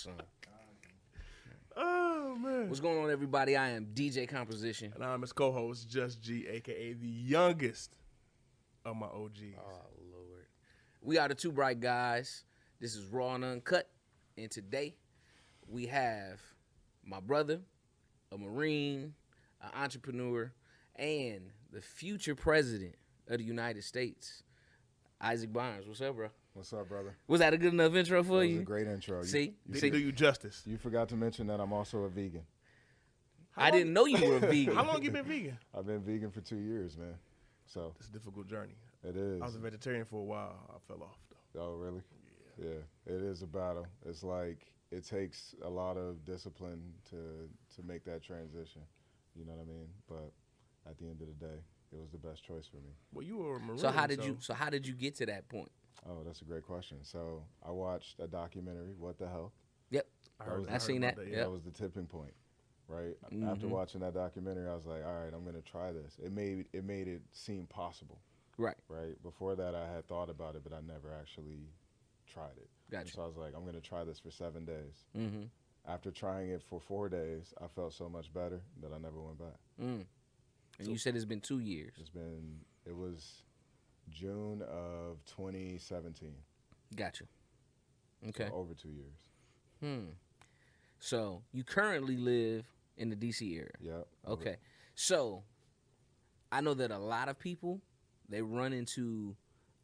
son. Oh, man. What's going on, everybody? I am DJ Composition. And I'm his co-host, Just G, a.k.a. the youngest of my OGs. Oh, Lord. We are the Two Bright Guys. This is Raw and Uncut. And today, we have my brother, a Marine, an entrepreneur, and the future president of the United States, Isaac Barnes. What's up, bro? What's up, brother? Was that a good enough intro for That you? was a great intro. See? Didn't do you justice. You forgot to mention that I'm also a vegan. I didn't know you were a vegan. How long you been vegan? I've been vegan for 2 years, man. So It's a difficult journey. it is. I was a vegetarian for a while. I fell off, though. Oh, really? Yeah. It is a battle. It's like it takes a lot of discipline to make that transition. You know what I mean? But at the end of the day, it was the best choice for me. Well, you were a Marine. So how did you get to that point? Oh, that's a great question. So I watched a documentary, What the Hell? Yep. I seen about that. yeah. That was the tipping point, right? After watching that documentary, I was like, all right, I'm going to try this. It made it seem possible. Right. Right. Before that, I had thought about it, but I never actually tried it. Gotcha. And so I was like, I'm going to try this for 7 days. Mm-hmm. After trying it for 4 days, I felt so much better that I never went back. And you said it's been 2 years. It was June of 2017. Gotcha. Okay. So over 2 years. So you currently live in the DC area. Yep. Okay. So I know that a lot of people, they run into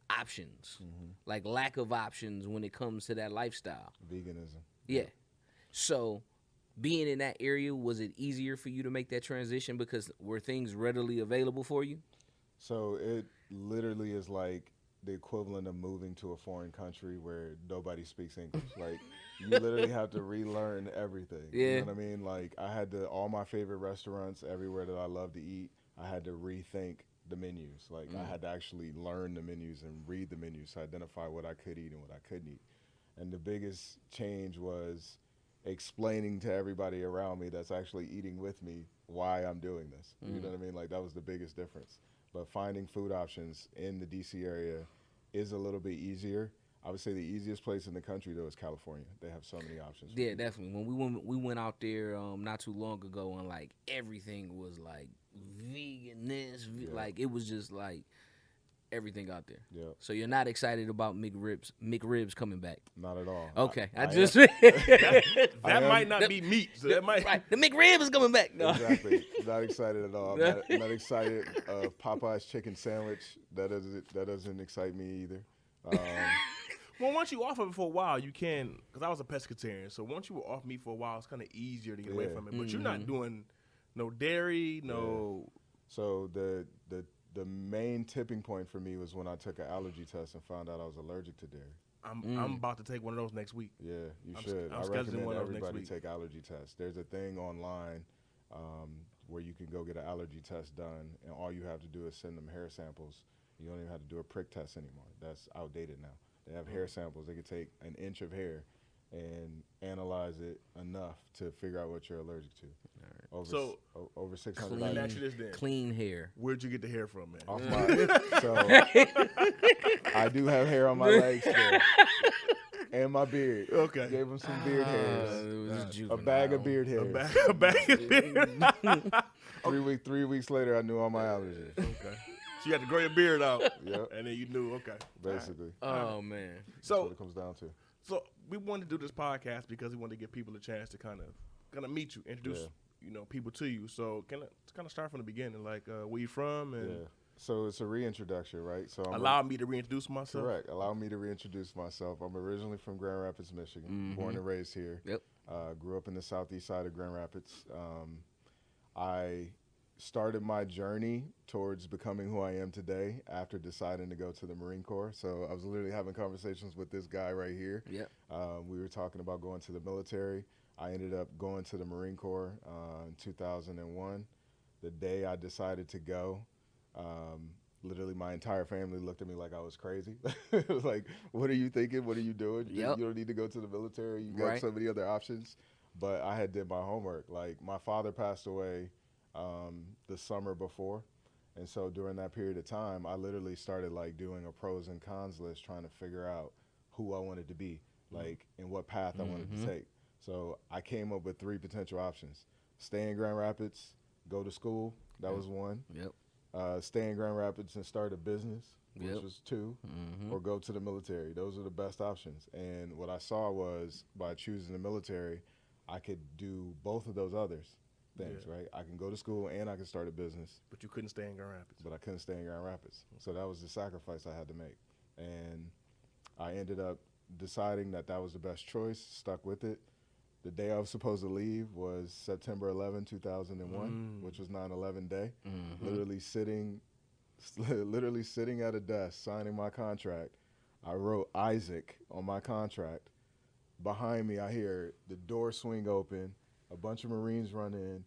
options, like lack of options when it comes to that lifestyle. Veganism. Yeah. So being in that area, was it easier for you to make that transition because were things readily available for you? So it literally is like the equivalent of moving to a foreign country where nobody speaks English. Like you literally have to relearn everything. Yeah. You know what I mean? Like I had to, all my favorite restaurants everywhere that I love to eat, I had to rethink the menus. Like I had to actually learn the menus and read the menus to identify what I could eat and what I couldn't eat. And the biggest change was explaining to everybody around me that's actually eating with me why I'm doing this. You know what I mean? Like that was the biggest difference. But finding food options in the DC area is a little bit easier. I would say the easiest place in the country though is California. They have so many options. Yeah, definitely. When we went out there not too long ago, and like everything was like vegan-ness, like it was just like everything out there. Yeah. So you're not excited about McRibs coming back? Not at all. Okay, That might not be meat. So that might. right. The McRib is coming back. No. Exactly. Not excited at all. I'm not excited. Popeye's chicken sandwich, that doesn't excite me either. Well, once you off of it for a while, you can. Because I was a pescatarian, so once you were off meat for a while, it's kind of easier to get away from it. But you're not doing no dairy, no. So the main tipping point for me was when I took an allergy test and found out I was allergic to dairy. I'm about to take one of those next week. Yeah, you should. I'm I scheduling recommend one of those next everybody week. take allergy tests. There's a thing online where you can go get an allergy test done, and all you have to do is send them hair samples. You don't even have to do a prick test anymore. That's outdated now. They have hair samples. They can take an inch of hair and analyze it enough to figure out what you're allergic to. So, over 600. Let me ask you this then. Clean hair. Where'd you get the hair from, man? Off my, so I do have hair on my legs still, and my beard. Okay. Gave him some beard hairs. It was A juvenile. bag of beard hairs. A bag of beard. 3 weeks later, I knew all my allergies. Okay. So you had to grow your beard out. Yep. And then you knew, okay. Basically. Oh man. That's what So it comes down to. we wanted to do this podcast because we wanted to give people a chance to kind of meet you, introduce people to you. So kind of start from the beginning, like where you from, and So it's a reintroduction, right? So allow me to reintroduce myself. Correct. Allow me to reintroduce myself. I'm originally from Grand Rapids, Michigan. Born and raised here. Yep. Grew up in the southeast side of Grand Rapids. I started my journey towards becoming who I am today after deciding to go to the Marine Corps. So I was literally having conversations with this guy right here. Yep. We were talking about going to the military. I ended up going to the Marine Corps in 2001. The day I decided to go, literally my entire family looked at me like I was crazy. It was like, what are you thinking? What are you doing? Yep. You don't need to go to the military. You got Right. so many other options. But I had did my homework. Like my father passed away the summer before. And so during that period of time, I literally started like doing a pros and cons list, trying to figure out who I wanted to be, like, and what path I wanted to take. So I came up with 3 potential options: stay in Grand Rapids, go to school. That was 1. Yep. Stay in Grand Rapids and start a business, which Yep. was 2, Mm-hmm. or go to the military. Those are the best options. And what I saw was by choosing the military, I could do both of those others things, right? I can go to school and I can start a business. But you couldn't stay in Grand Rapids. But I couldn't stay in Grand Rapids. So that was the sacrifice I had to make. And I ended up deciding that that was the best choice, stuck with it. The day I was supposed to leave was September 11, 2001, which was 9/11 day. Mm-hmm. Literally sitting at a desk, signing my contract. I wrote Isaac on my contract. Behind me, I hear the door swing open, a bunch of Marines run in.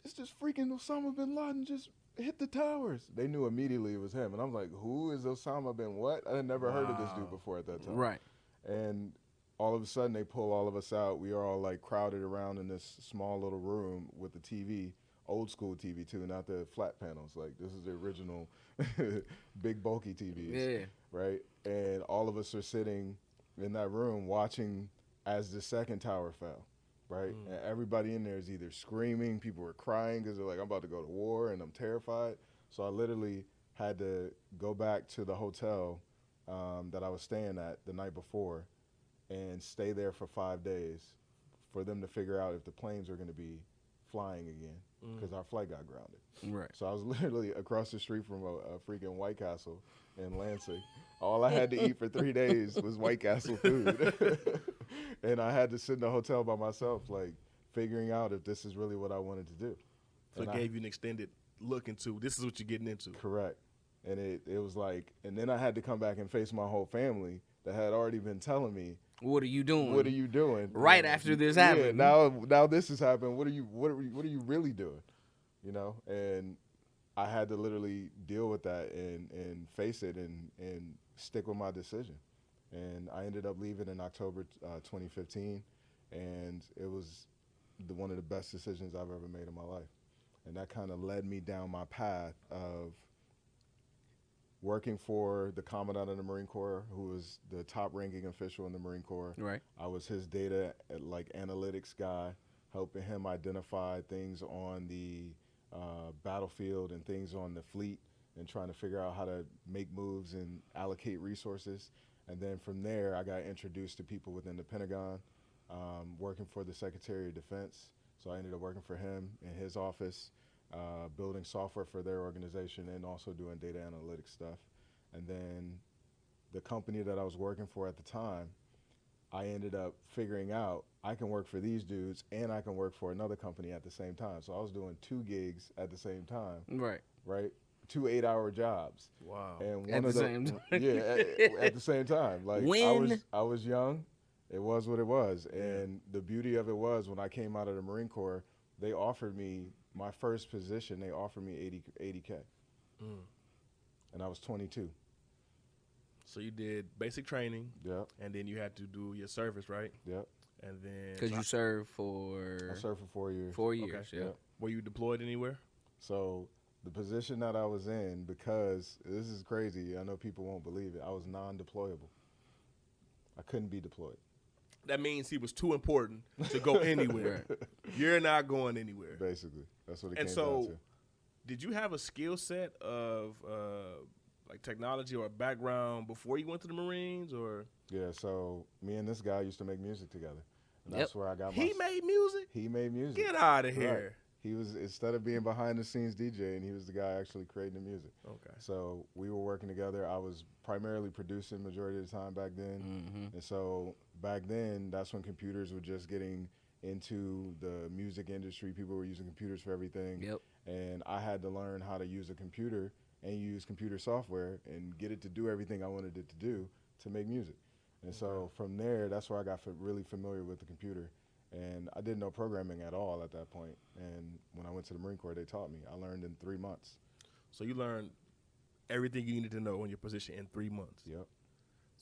It's just freaking Osama Bin Laden just hit the towers. They knew immediately it was him. And I'm like, who is Osama Bin what? I had never heard of this dude before at that time. Right. And all of a sudden, they pull all of us out. We are all like crowded around in this small little room with the TV, old school TV too, not the flat panels. Like this is the original big bulky TVs. Yeah. Right. And all of us are sitting in that room watching as the second tower fell. Right. And everybody in there is either screaming, people were crying because they're like, I'm about to go to war and I'm terrified. So I literally had to go back to the hotel that I was staying at the night before and stay there for 5 days for them to figure out if the planes were going to be flying again because our flight got grounded. Right. So I was literally across the street from a freaking White Castle in Lansing. All I had to eat for 3 days was White Castle food. And I had to sit in the hotel by myself, like figuring out if this is really what I wanted to do. So it gave you an extended look into, this is what you're getting into. Correct. And it was like, and then I had to come back and face my whole family that had already been telling me, What are you doing? what are you doing? Right after this happened. Now this has happened. What are you really doing? You know, and I had to literally deal with that and face it and stick with my decision. And I ended up leaving in October 2015, and it was one of the best decisions I've ever made in my life. And that kind of led me down my path of working for the Commandant of the Marine Corps, who was the top-ranking official in the Marine Corps. Right. I was his data analytics guy, helping him identify things on the battlefield and things on the fleet, and trying to figure out how to make moves and allocate resources. And then from there, I got introduced to people within the Pentagon, working for the Secretary of Defense. So I ended up working for him in his office, building software for their organization and also doing data analytics stuff. And then the company that I was working for at the time, I ended up figuring out I can work for these dudes and I can work for another company at the same time. So I was doing 2 gigs at the same time. Right. Right? 2 8-hour jobs. Wow. And one At of the same time. Yeah, at the same time. Like When? I was young. It was what it was. And the beauty of it was when I came out of the Marine Corps, they offered me my first position. They offered me 80K. And I was 22. So you did basic training. Yep. And then you had to do your service, right? Yep. And then Because you served for I served for 4 years. 4 years. Okay. Yeah. Yep. Were you deployed anywhere? So the position that I was in, because this is crazy, I know people won't believe it, I was non-deployable. I couldn't be deployed. That means he was too important to go anywhere. You're not going anywhere. Basically, that's what it And came down so, to. did you have a skill set of like technology or a background before you went to the Marines, or? Yeah, so me and this guy used to make music together. And that's where I got my... He made music? He made music. Get out of here. Right. He was, instead of being behind the scenes DJing, he was the guy actually creating the music. Okay. So we were working together. I was primarily producing majority of the time back then. And so back then, that's when computers were just getting into the music industry. People were using computers for everything. Yep. And I had to learn how to use a computer and use computer software and get it to do everything I wanted it to do to make music. And so from there, that's where I got really familiar with the computer. And I didn't know programming at all at that point. And when I went to the Marine Corps, they taught me. I learned in 3 months. So you learned everything you needed to know in your position in 3 months. Yep,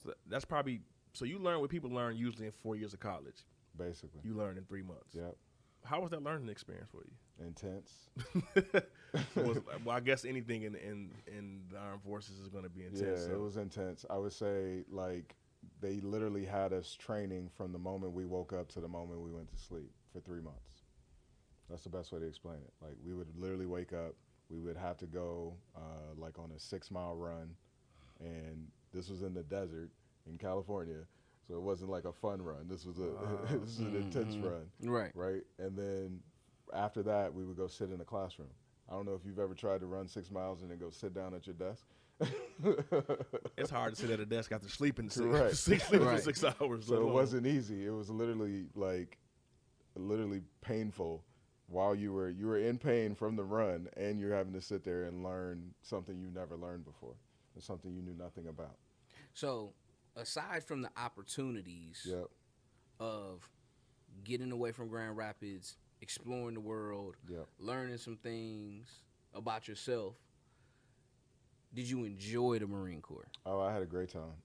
So that's probably, so you learn what people learn usually in 4 years of college. basically. You learned in 3 months. Yep, How was that learning experience for you? intense. Well, I guess anything in the armed forces is going to be intense. Yeah, so. it was intense. I would say, like, they literally had us training from the moment we woke up to the moment we went to sleep for 3 months. That's the best way to explain it. Like, we would literally wake up, we would have to go like on a 6-mile run, and this was in the desert in California, so it wasn't like a fun run. This was this is an intense run, right? And then after that, we would go sit in a classroom. I don't know if you've ever tried to run 6 miles and then go sit down at your desk. It's hard to sit at a desk after sleeping Right. 6 hours. So it wasn't easy. It was literally painful. While you were in pain from the run, and you're having to sit there and learn something you never learned before, and something you knew nothing about. So, aside from the opportunities of getting away from Grand Rapids, exploring the world, learning some things about yourself, did you enjoy the Marine Corps? Oh, I had a great time.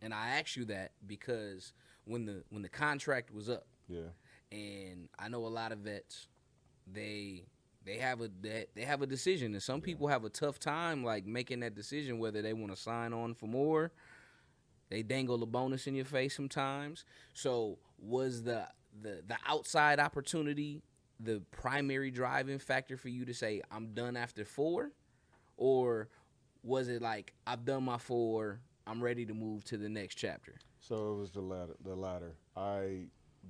And I asked you that because when the contract was up, and I know a lot of vets, they have a decision, and some people have a tough time like making that decision whether they want to sign on for more. They dangle a bonus in your face sometimes. So was the outside opportunity the primary driving factor for you to say I'm done after 4, or was it like I've done my 4, I'm ready to move to the next chapter? So it was the latter.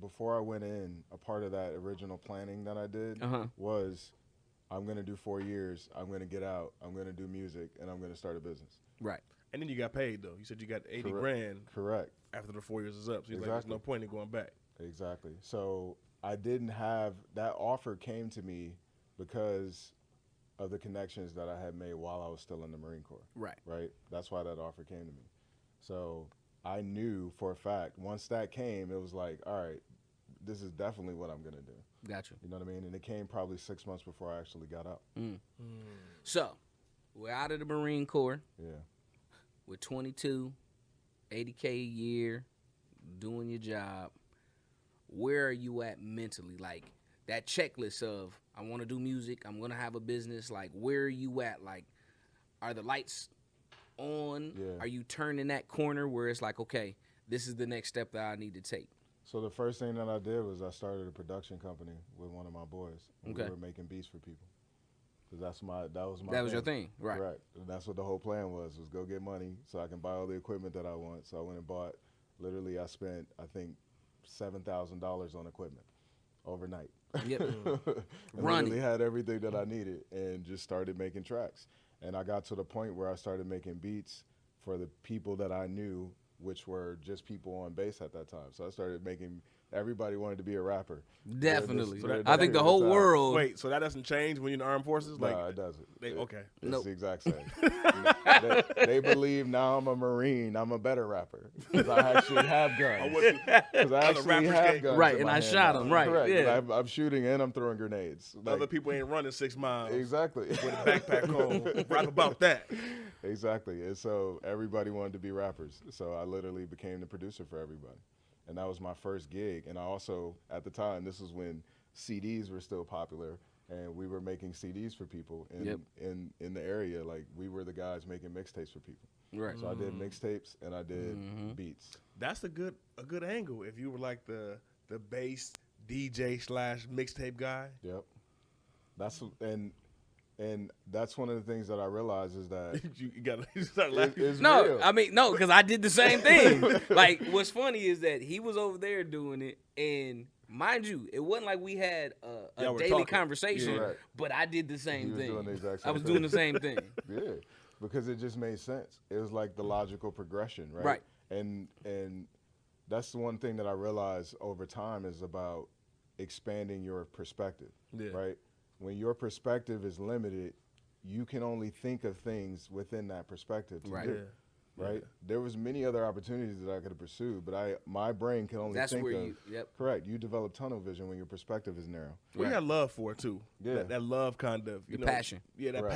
Before I went in, a part of that original planning that I did was, I'm going to do 4 years, I'm going to get out, I'm going to do music, and I'm going to start a business. Right. And then you got paid, though. You said you got 80 grand. Correct. After the 4 years is up. So you're like, there's no point in going back. Exactly. So I didn't have, that offer came to me because of the connections that I had made while I was still in the Marine Corps. Right. That's why that offer came to me. So I knew for a fact, once that came, it was like, all right, this is definitely what I'm going to do. Gotcha. You know what I mean? And it came probably 6 months before I actually got out. So, we're out of the Marine Corps. Yeah. We're 22, $80K a year, doing your job. Where are you at mentally? Like, that checklist of, I want to do music, I'm going to have a business. Like, where are you at? Like, are the lights on? Yeah. Are you turning that corner where it's like, okay, this is the next step that I need to take? So the first thing that I did was I started a production company with one of my boys. And we were making beats for people. Because that was your thing, right? Right. And that's what the whole plan was go get money so I can buy all the equipment that I want. So I went and bought, literally I spent, I think, $7,000 on equipment overnight. Yep. Literally had everything that I needed and just started making tracks. And I got to the point where I started making beats for the people that I knew, which were just people on bass at that time. So I started making, everybody wanted to be a rapper. Definitely. I think the whole world. Wait, so that doesn't change when you're in the armed forces? No, it doesn't. Okay. It's the exact same. they believe now I'm a Marine, I'm a better rapper. Because I actually have guns. Because I actually have guns. Right, and I shot them, right. Correct. Yeah. I'm shooting and I'm throwing grenades. Other people ain't running 6 miles. Exactly. With a backpack on. Rap about that. Exactly. And so everybody wanted to be rappers. So I literally became the producer for everybody. And that was my first gig. And I also, at the time, this was when CDs were still popular, and we were making CDs for people in the area. Like, we were the guys making mixtapes for people. Right. So I did mixtapes and I did beats. That's a good angle. If you were like the bass DJ / mixtape guy. Yep. And that's one of the things that I realized is that you start laughing. Real. I mean, no, because I did the same thing. Like, what's funny is that he was over there doing it, and mind you, it wasn't like we had a daily conversation, but I did the same thing. Doing the exact same I was thing. doing the same thing. Yeah, because it just made sense. It was like the logical progression, right? Right. And that's the one thing that I realized over time is about expanding your perspective, right? When your perspective is limited, you can only think of things within that perspective. Right. Do, right. There was many other opportunities that I could have pursued, but my brain can only think of. Correct. You develop tunnel vision when your perspective is narrow. We got love for it too. Yeah. That love kind of passion. Yeah, that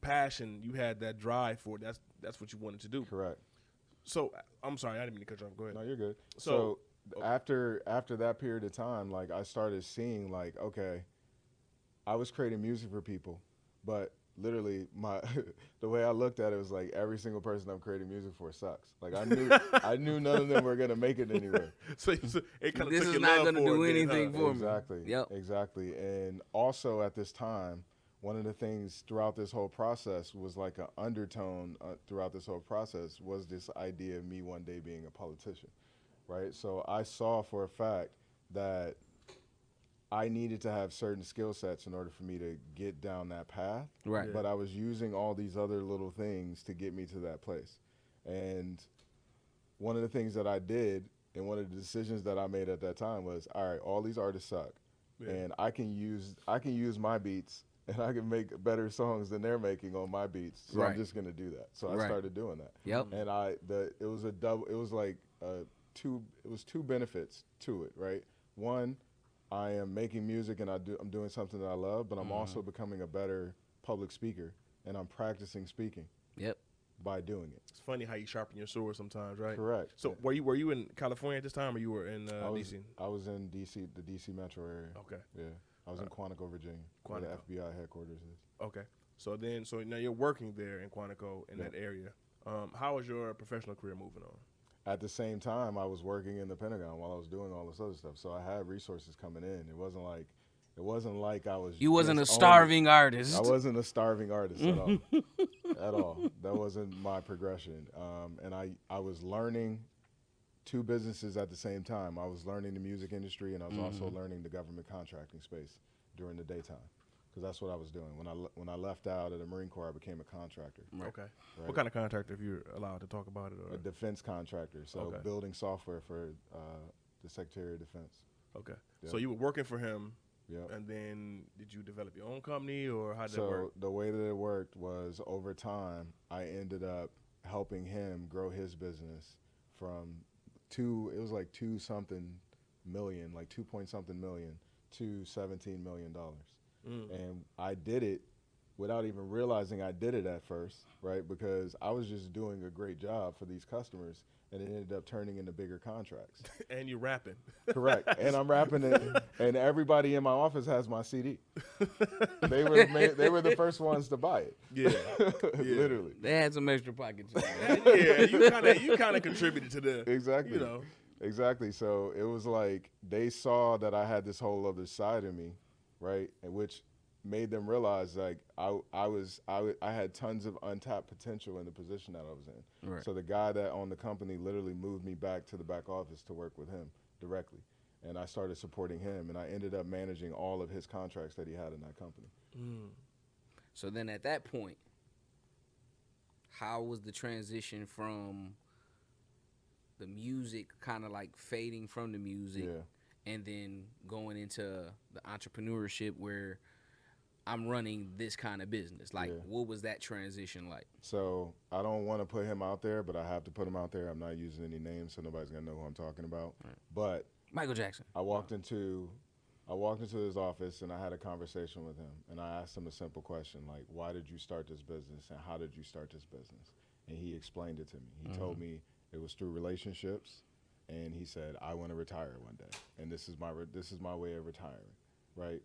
passion. You had that drive for it. That's what you wanted to do. Correct. So I'm sorry, I didn't mean to cut you off. Go ahead. No, you're good. So after that period of time, like, I started seeing, like, okay, I was creating music for people, but literally the way I looked at it was like every single person I'm creating music for sucks. Like I knew none of them were gonna make it anywhere. So it kind of This took is your not love gonna for do it then, anything huh? for me. Exactly. Yep. Exactly. And also at this time, one of the things throughout this whole process was like an undertone throughout this whole process was this idea of me one day being a politician, right? So I saw for a fact that I needed to have certain skill sets in order for me to get down that path. Right. Yeah. But I was using all these other little things to get me to that place. And one of the things that I did and one of the decisions that I made at that time was, all right, all these artists suck. Yeah. And I can use my beats and I can make better songs than they're making on my beats. So Right. I'm just going to do that. So I Right. started doing that. Yep. And it was two benefits to it, right? One, I am making music and I'm doing something that I love, but I'm also becoming a better public speaker and I'm practicing speaking Yep. by doing it. It's funny how you sharpen your sword sometimes, right? Correct. So were you in California at this time, or you were in DC? I was in DC, the DC metro area. Okay. Yeah. I was in Quantico, Virginia, where the Quantico. FBI headquarters is. Okay. So now you're working there in Quantico in that area. How is your professional career moving on? At the same time, I was working in the Pentagon while I was doing all this other stuff. So I had resources coming in. It wasn't like I was. You wasn't a just starving artist. I wasn't a starving artist at all. At all. That wasn't my progression. And I was learning two businesses at the same time. I was learning the music industry, and I was also learning the government contracting space during the daytime, because that's what I was doing. When I left out of the Marine Corps, I became a contractor. Right. Okay. Right. What kind of contractor, if you're allowed to talk about it? Or? A defense contractor, so Okay. building software for the Secretary of Defense. Okay. Yeah. So you were working for him, Yep. and then did you develop your own company, or how did that So work? the way that it worked was over time, I ended up helping him grow his business from it was like 2-something million, like 2-point-something million to $17 million. And I did it without even realizing I did it at first, right? Because I was just doing a great job for these customers, and it ended up turning into bigger contracts. And you rapping. Correct. And I'm rapping it, and everybody in my office has my CD. They were the first ones to buy it. Yeah. Literally. They had some extra pocket change. Yeah, you kind of contributed to the Exactly. You know. Exactly. So it was like they saw that I had this whole other side of me, right? And which made them realize like I had tons of untapped potential in the position that I was in. Right. So the guy that owned the company literally moved me back to the back office to work with him directly. And I started supporting him, and I ended up managing all of his contracts that he had in that company. So then at that point, how was the transition from the music kind of like fading from the music and then going into the entrepreneurship where I'm running this kind of business? Like, what was that transition like? So I don't want to put him out there, but I have to put him out there. I'm not using any names, so nobody's going to know who I'm talking about. Right. But Michael Jackson. I walked into his office, and I had a conversation with him, and I asked him a simple question, like, why did you start this business, and how did you start this business? And he explained it to me. He told me it was through relationships, and he said, I want to retire one day, and this is my way of retiring, right?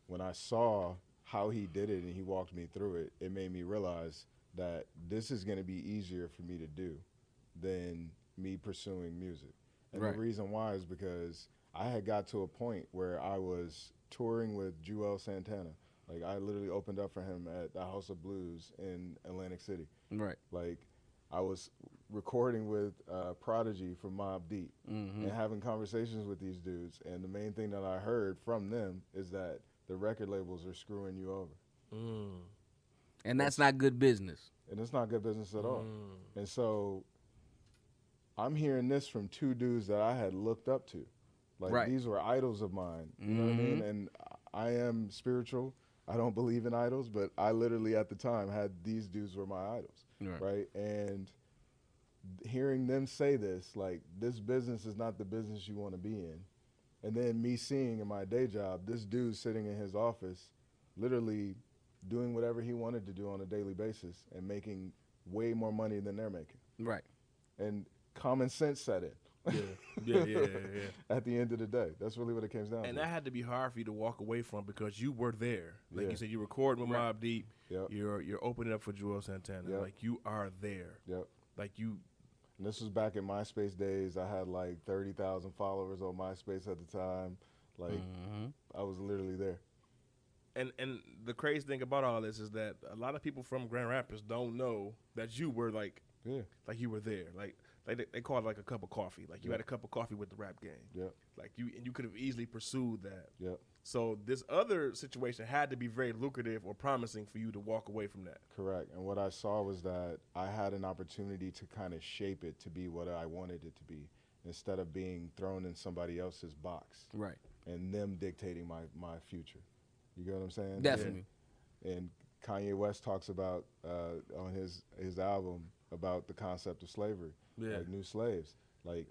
When I saw how he did it and he walked me through it, it made me realize that this is going to be easier for me to do than me pursuing music. And Right. the reason why is because I had got to a point where I was touring with Juelz Santana. Like, I literally opened up for him at the House of Blues in Atlantic City. Right. Like, I was recording with Prodigy from Mobb Deep and having conversations with these dudes. And the main thing that I heard from them is that the record labels are screwing you over. And that's not good business. And it's not good business at all. And so I'm hearing this from two dudes that I had looked up to. Like, Right. these were idols of mine. You know what I mean? And I am spiritual. I don't believe in idols, but I literally at the time had these dudes were my idols. Right? And hearing them say this, like, this business is not the business you want to be in. And then me seeing in my day job, this dude sitting in his office, literally doing whatever he wanted to do on a daily basis and making way more money than they're making. Right. And common sense set in. Yeah. At the end of the day, that's really what it comes down to. And that had to be hard for you to walk away from because you were there. Like Yeah. you said, you recording with Mobb Deep. Yep. You're opening up for Juelz Santana. Yep. Like you are there. Yep. Like you. And this was back in MySpace days. I had like 30,000 followers on MySpace at the time. Like I was literally there. And the crazy thing about all this is that a lot of people from Grand Rapids don't know that you were like you were there. Like they call it like a cup of coffee. Like you had a cup of coffee with the rap game. Yep. Like you could have easily pursued that. Yep. So this other situation had to be very lucrative or promising for you to walk away from that. Correct. And what I saw was that I had an opportunity to kind of shape it to be what I wanted it to be instead of being thrown in somebody else's box. Right. And them dictating my future. You get what I'm saying? Definitely. And Kanye West talks about on his album about the concept of slavery, like new slaves. Like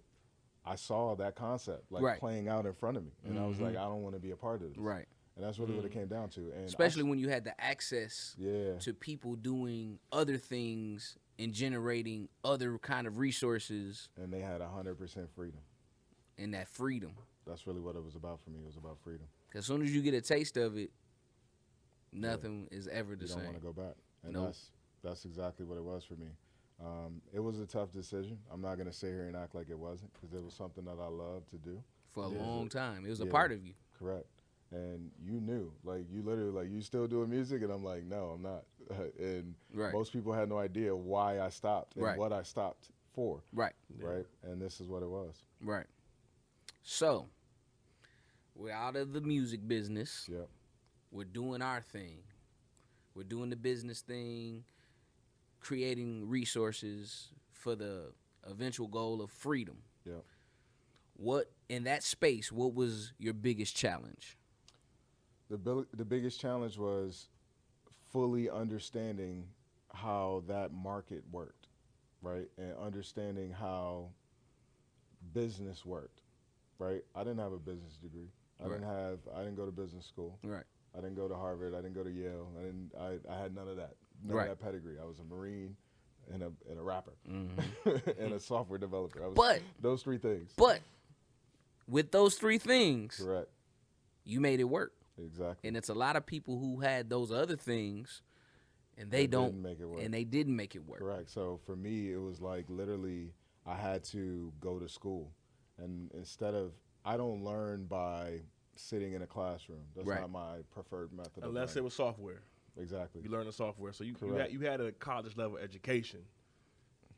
I saw that concept like playing out in front of me, and I was like, I don't want to be a part of this. Right. And that's really what it came down to. And especially when you had the access to people doing other things and generating other kind of resources. And they had 100% freedom. And that freedom. That's really what it was about for me. It was about freedom. Because as soon as you get a taste of it, nothing is ever the same. You don't want to go back. And that's exactly what it was for me. It was a tough decision. I'm not going to sit here and act like it wasn't because it was something that I loved to do. For a long time. It was a part of you. Correct. And you knew. Like, you literally, like, you still doing music? And I'm like, no, I'm not. And most people had no idea why I stopped and what I stopped for. Right. Right? And this is what it was. Right. So, we're out of the music business. Yep. We're doing our thing. We're doing the business thing, creating resources for the eventual goal of freedom. Yep. What, in that space, what was your biggest challenge? The biggest challenge was fully understanding how that market worked, right? And understanding how business worked, right? I didn't have a business degree. I didn't go to business school. Right. I didn't go to Harvard. I didn't go to Yale. I had none of that. None of that pedigree. I was a Marine and a rapper and a software developer. I was those three things. But with those three things, correct, you made it work. Exactly. And it's a lot of people who had those other things and they didn't make it work. And they didn't make it work. Correct. So for me, it was like literally I had to go to school. And instead of, I don't learn by sitting in a classroom. That's not my preferred method. Unless it was software. Exactly. You learn the software. So you had a college level education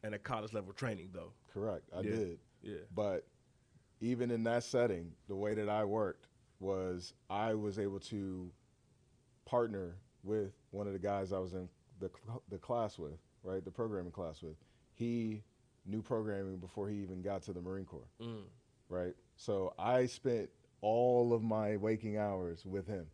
and a college level training though. Correct. I did. Yeah. But even in that setting, the way that I worked was I was able to partner with one of the guys I was in the class with, right? The programming class with. He knew programming before he even got to the Marine Corps, right? So I spent all of my waking hours with him,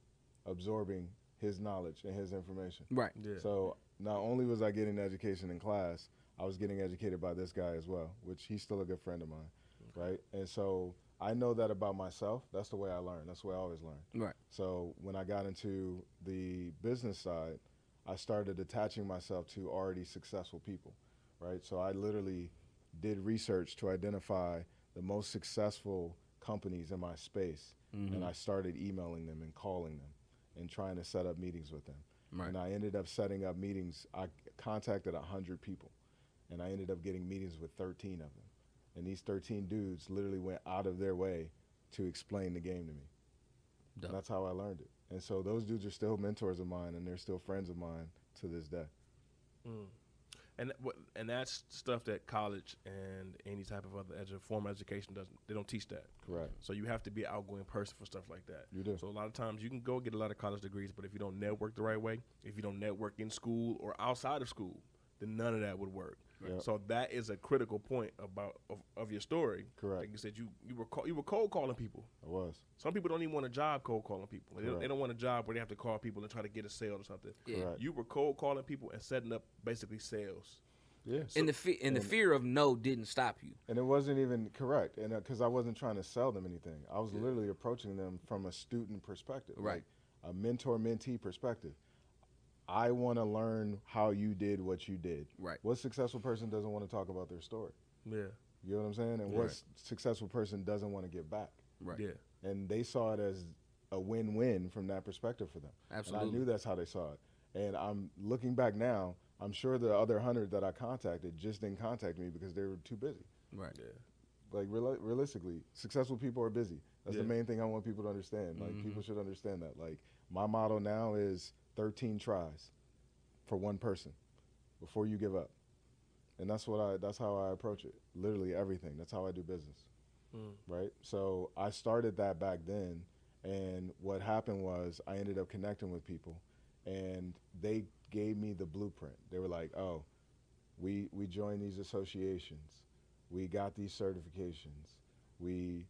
absorbing his knowledge and his information. Right. Yeah. So not only was I getting education in class, I was getting educated by this guy as well, which he's still a good friend of mine, right? And so I know that about myself. That's the way I learn. That's the way I always learn. Right. So when I got into the business side, I started attaching myself to already successful people, right? So I literally did research to identify the most successful companies in my space, and I started emailing them and calling them and trying to set up meetings with them. Right. And I ended up setting up meetings. I contacted 100 people, and I ended up getting meetings with 13 of them. And these 13 dudes literally went out of their way to explain the game to me. And that's how I learned it. And so those dudes are still mentors of mine, and they're still friends of mine to this day. And that's stuff that college and any type of other formal education doesn't. They don't teach that. Correct. So you have to be an outgoing person for stuff like that. You do. So a lot of times you can go get a lot of college degrees, but if you don't network the right way, if you don't network in school or outside of school, then none of that would work. Yep. So that is a critical point of your story. Correct. Like you said, you were cold calling people. I was. Some people don't even want a job cold calling people. They don't want a job where they have to call people and try to get a sale or something. Yeah. Correct. You were cold calling people and setting up basically sales. Yeah. And the fear of no didn't stop you. And it wasn't even correct, and because I wasn't trying to sell them anything. I was literally approaching them from a student perspective, right? Like a mentor-mentee perspective. I want to learn how you did what you did. Right. What successful person doesn't want to talk about their story? Yeah. You know what I'm saying? And what successful person doesn't want to give back? Right. Yeah. And they saw it as a win-win from that perspective for them. Absolutely. And I knew that's how they saw it. And I'm looking back now, I'm sure the other 100 that I contacted just didn't contact me because they were too busy. Right. Yeah. Like realistically, successful people are busy. That's the main thing I want people to understand. Like people should understand that. Like my motto now is 13 tries for one person before you give up. And that's how I approach it. Literally everything. That's how I do business. Right? So I started that back then, and what happened was I ended up connecting with people, and they gave me the blueprint. They were like, "Oh, we joined these associations. We got these certifications. We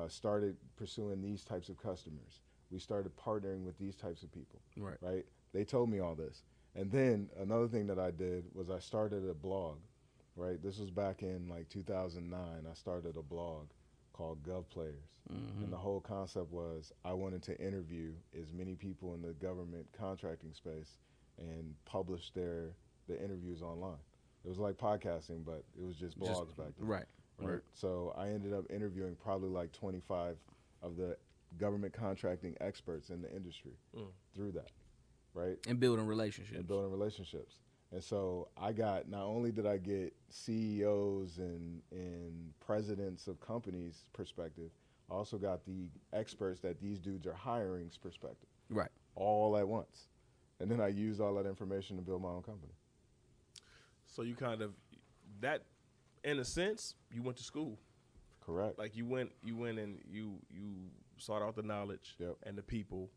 started pursuing these types of customers. We started partnering with these types of people." Right? They told me all this. And then another thing that I did was I started a blog, right? This was back in like 2009. I started a blog called Gov Players. And the whole concept was I wanted to interview as many people in the government contracting space and publish the interviews online. It was like podcasting, but it was just blogs back then. Right. So I ended up interviewing probably like 25 of the government contracting experts in the industry through that. Right? And building relationships. And so not only did I get CEOs and presidents of companies' perspective, I also got the experts that these dudes are hiring's perspective. Right. All at once. And then I used all that information to build my own company. So you kind of, that, in a sense, you went to school. Correct. Like you went and you sought out the knowledge and the people,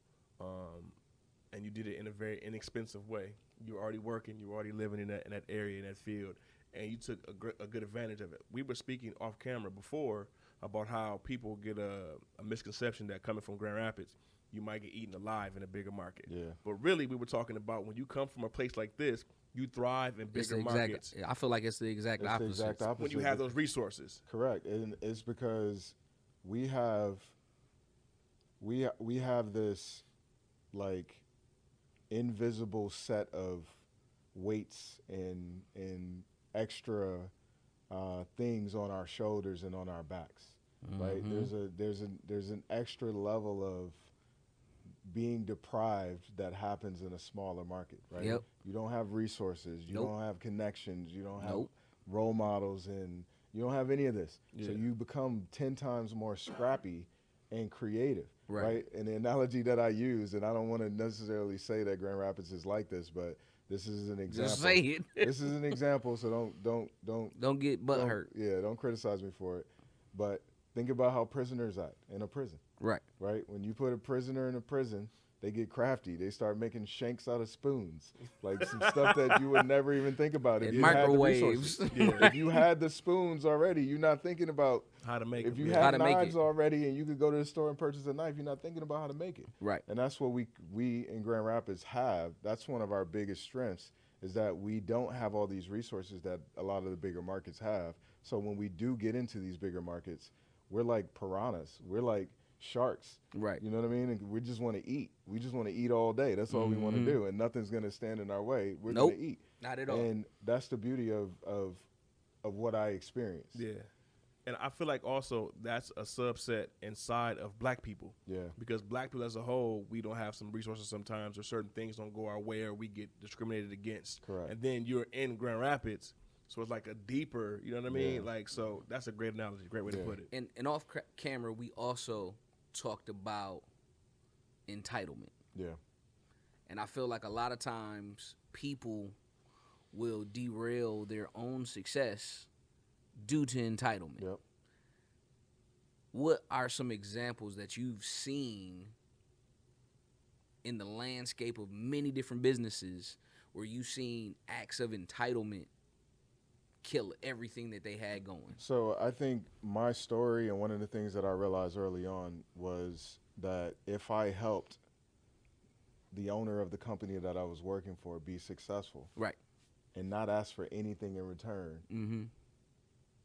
and you did it in a very inexpensive way. You were already working, you were already living in that area, in that field, and you took a good advantage of it. We were speaking off camera before about how people get a misconception that coming from Grand Rapids, you might get eaten alive in a bigger market. Yeah. But really, we were talking about when you come from a place like this, you thrive in bigger markets. I feel like it's the exact opposite. The exact opposite. When you have those resources. Correct. And it's because we have this like invisible set of weights and extra things on our shoulders and on our backs, right? There's an extra level of being deprived that happens in a smaller market, right? Yep. You don't have resources, you don't have connections, you don't have Nope. role models, and you don't have any of this. Yeah. So you become 10 times more scrappy and creative, Right. right? And the analogy that I use, and I don't want to necessarily say that Grand Rapids is like this, but this is an example. Just say it. This is an example, so Don't get butt hurt. Yeah, don't criticize me for it. But think about how prisoners act in a prison, Right. right? When you put a prisoner in a prison, they get crafty. They start making shanks out of spoons, like some stuff that you would never even think about if And you had the microwaves. resources. Yeah. If you had the spoons already, you're not thinking about How to make if them. you Yeah. How had to make knives it. already and you could go to the store and purchase a knife, you're not thinking about how to make it. Right. And that's what we in Grand Rapids have. That's one of our biggest strengths is that we don't have all these resources that a lot of the bigger markets have. So when we do get into these bigger markets, we're like piranhas. We're like sharks. Right. You know what I mean? And we just want to eat. We just want to eat all day. That's all we want to do. And nothing's going to stand in our way. We're Nope. going to eat. Not at all. And that's the beauty of what I experienced. Yeah. And I feel like also that's a subset inside of black people. Yeah. Because black people as a whole, we don't have some resources sometimes, or certain things don't go our way, or we get discriminated against. Correct. And then you're in Grand Rapids, so it's like a deeper, you know what I mean? Yeah. Like, so that's a great analogy, great way to put it. And off camera, we also talked about entitlement. Yeah. And I feel like a lot of times people will derail their own success due to entitlement. Yep. What are some examples that you've seen in the landscape of many different businesses where you've seen acts of entitlement kill everything that they had going? So I think my story and one of the things that I realized early on was that if I helped the owner of the company that I was working for be successful Right. and not ask for anything in return, Mm-hmm.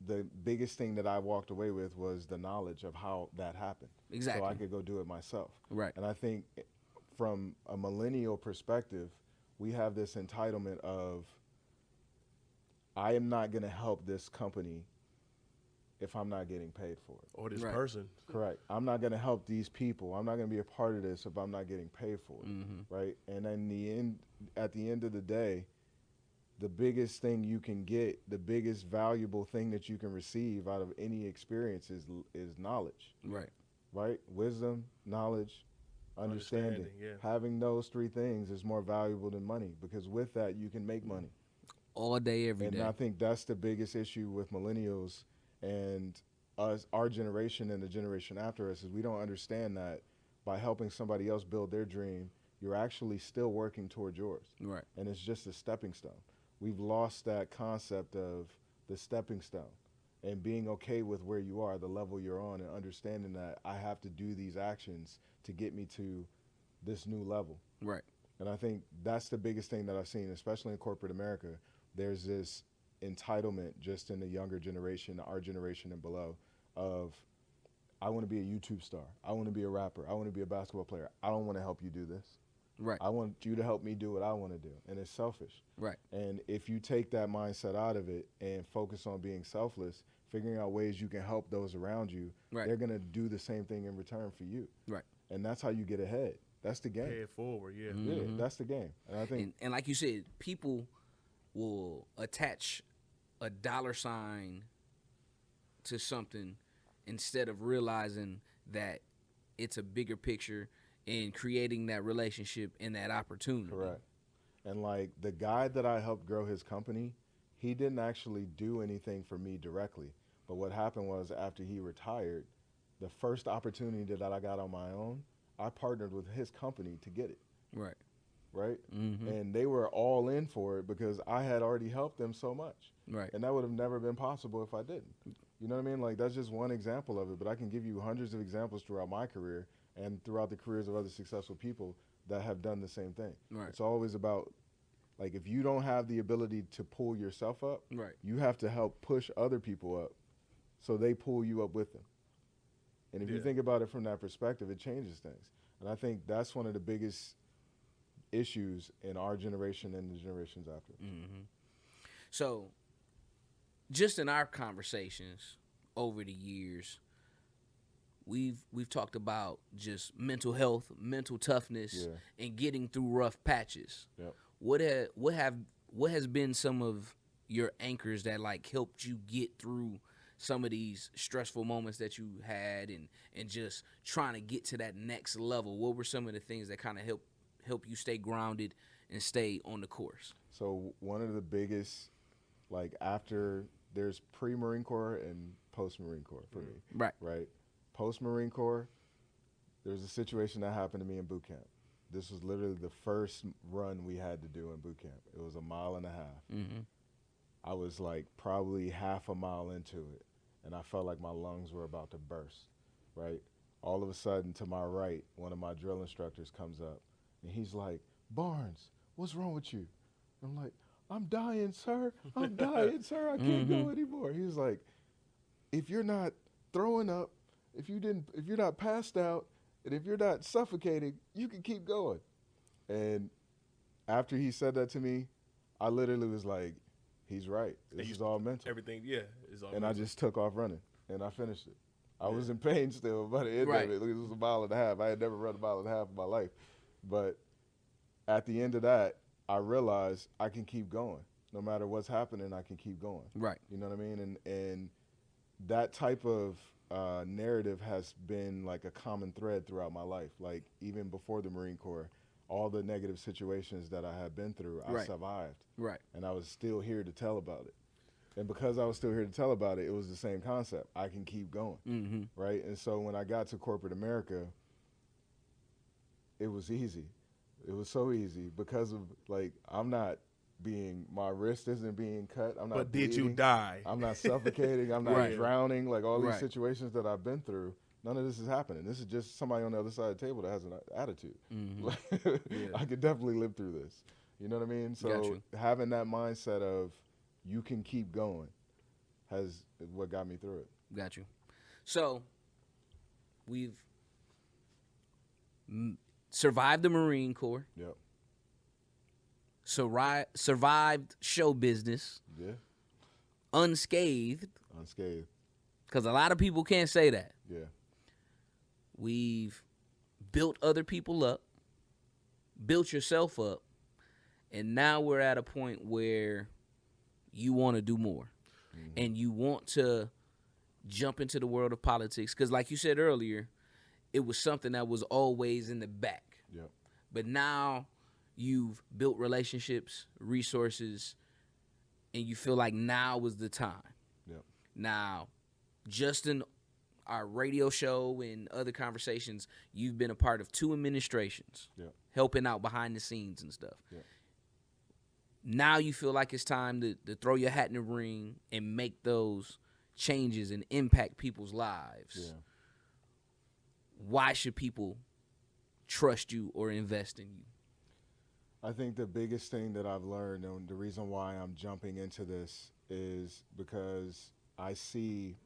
the biggest thing that I walked away with was the knowledge of how that happened. Exactly. So I could go do it myself. Right. And I think from a millennial perspective, we have this entitlement of, I am not going to help this company if I'm not getting paid for it. Or this Right. person. Correct. I'm not going to help these people. I'm not going to be a part of this if I'm not getting paid for it. Right. And in the end, at the end of the day, the biggest thing you can get, the biggest valuable thing that you can receive out of any experience is knowledge. Right. Right. Wisdom, knowledge, understanding. Yeah. Having those three things is more valuable than money, because with that you can make money. All day, every day. And I think that's the biggest issue with millennials and us, our generation and the generation after us, is we don't understand that by helping somebody else build their dream, you're actually still working towards yours. Right. And it's just a stepping stone. We've lost that concept of the stepping stone and being okay with where you are, the level you're on, and understanding that I have to do these actions to get me to this new level. Right. And I think that's the biggest thing that I've seen, especially in corporate America. There's this entitlement just in the younger generation, our generation and below, of I want to be a YouTube star. I want to be a rapper. I want to be a basketball player. I don't want to help you do this. Right. I want you to help me do what I want to do. And it's selfish. Right. And if you take that mindset out of it and focus on being selfless, figuring out ways you can help those around you, Right. they're going to do the same thing in return for you. Right. And that's how you get ahead. That's the game. Pay it forward, yeah. Yeah, that's the game. And I think And like you said, people will attach a dollar sign to something instead of realizing that it's a bigger picture and creating that relationship and that opportunity. correct. And like the guy that I helped grow his company, he didn't actually do anything for me directly. But what happened was, after he retired, the first opportunity that I got on my own, I partnered with his company to get it. Right. Right? And they were all in for it because I had already helped them so much. Right. And that would have never been possible if I didn't. You know what I mean? Like, that's just one example of it, but I can give you hundreds of examples throughout my career and throughout the careers of other successful people that have done the same thing. Right. It's always about, like, if you don't have the ability to pull yourself up, Right. you have to help push other people up so they pull you up with them. And if you Yeah. think about it from that perspective, it changes things. And I think that's one of the biggest issues in our generation and the generations after. So, just in our conversations over the years, we've talked about just mental health, mental toughness, Yeah. and getting through rough patches. Yep. What has been some of your anchors that like helped you get through some of these stressful moments that you had and just trying to get to that next level? What were some of the things that kind of help you stay grounded and stay on the course? So one of the biggest, like, after there's pre-Marine Corps and post-Marine Corps for me, Right. right? Post-Marine Corps, there's a situation that happened to me in boot camp. This was literally the first run we had to do in boot camp. It was 1.5 miles. I was like probably half a mile into it, and I felt like my lungs were about to burst, right? All of a sudden, to my right, one of my drill instructors comes up, and he's like, "Barnes, what's wrong with you?" I'm like, "I'm dying, sir. I'm dying, sir. I can't go anymore." He was like, "If you're not throwing up, if you're not passed out, and if you're not suffocating, you can keep going." And after he said that to me, I literally was like, he's right. This is all mental. Everything, yeah, is all And mental. I just took off running, and I finished it. I was in pain still, but it Right. was 1.5 miles. I had never run 1.5 miles in my life. But at the end of that, I realized I can keep going. No matter what's happening, I can keep going. Right. You know what I mean? And that type of narrative has been like a common thread throughout my life. Like, even before the Marine Corps, all the negative situations that I had been through, I Right. survived. Right. And I was still here to tell about it. And because I was still here to tell about it, it was the same concept. I can keep going, right? And so when I got to corporate America, it was easy. It was so easy because of, like, my wrist isn't being cut. I'm not But did you bleeding. die? I'm not suffocating. I'm not Right. drowning. Like, all these Right. situations that I've been through, none of this is happening. This is just somebody on the other side of the table that has an attitude. I could definitely live through this. You know what I mean? Got So you. having that mindset of you can keep going is what got me through it. Got you. So, we've survived the Marine Corps, Yep. survived show business Yeah. unscathed, Unscathed. Because a lot of people can't say that. Yeah. We've built other people up, built yourself up, and now we're at a point where you want to do more. And you want to jump into the world of politics. Because like you said earlier, it was something that was always in the back. Yep. But now you've built relationships, resources, and you feel like now is the time. Yep. Now, just in our radio show and other conversations, you've been a part of 2 administrations, Yep. helping out behind the scenes and stuff. Yep. Now you feel like it's time to throw your hat in the ring and make those changes and impact people's lives. Yeah. Why should people trust you or invest in you? I think the biggest thing that I've learned, and the reason why I'm jumping into this, is because I see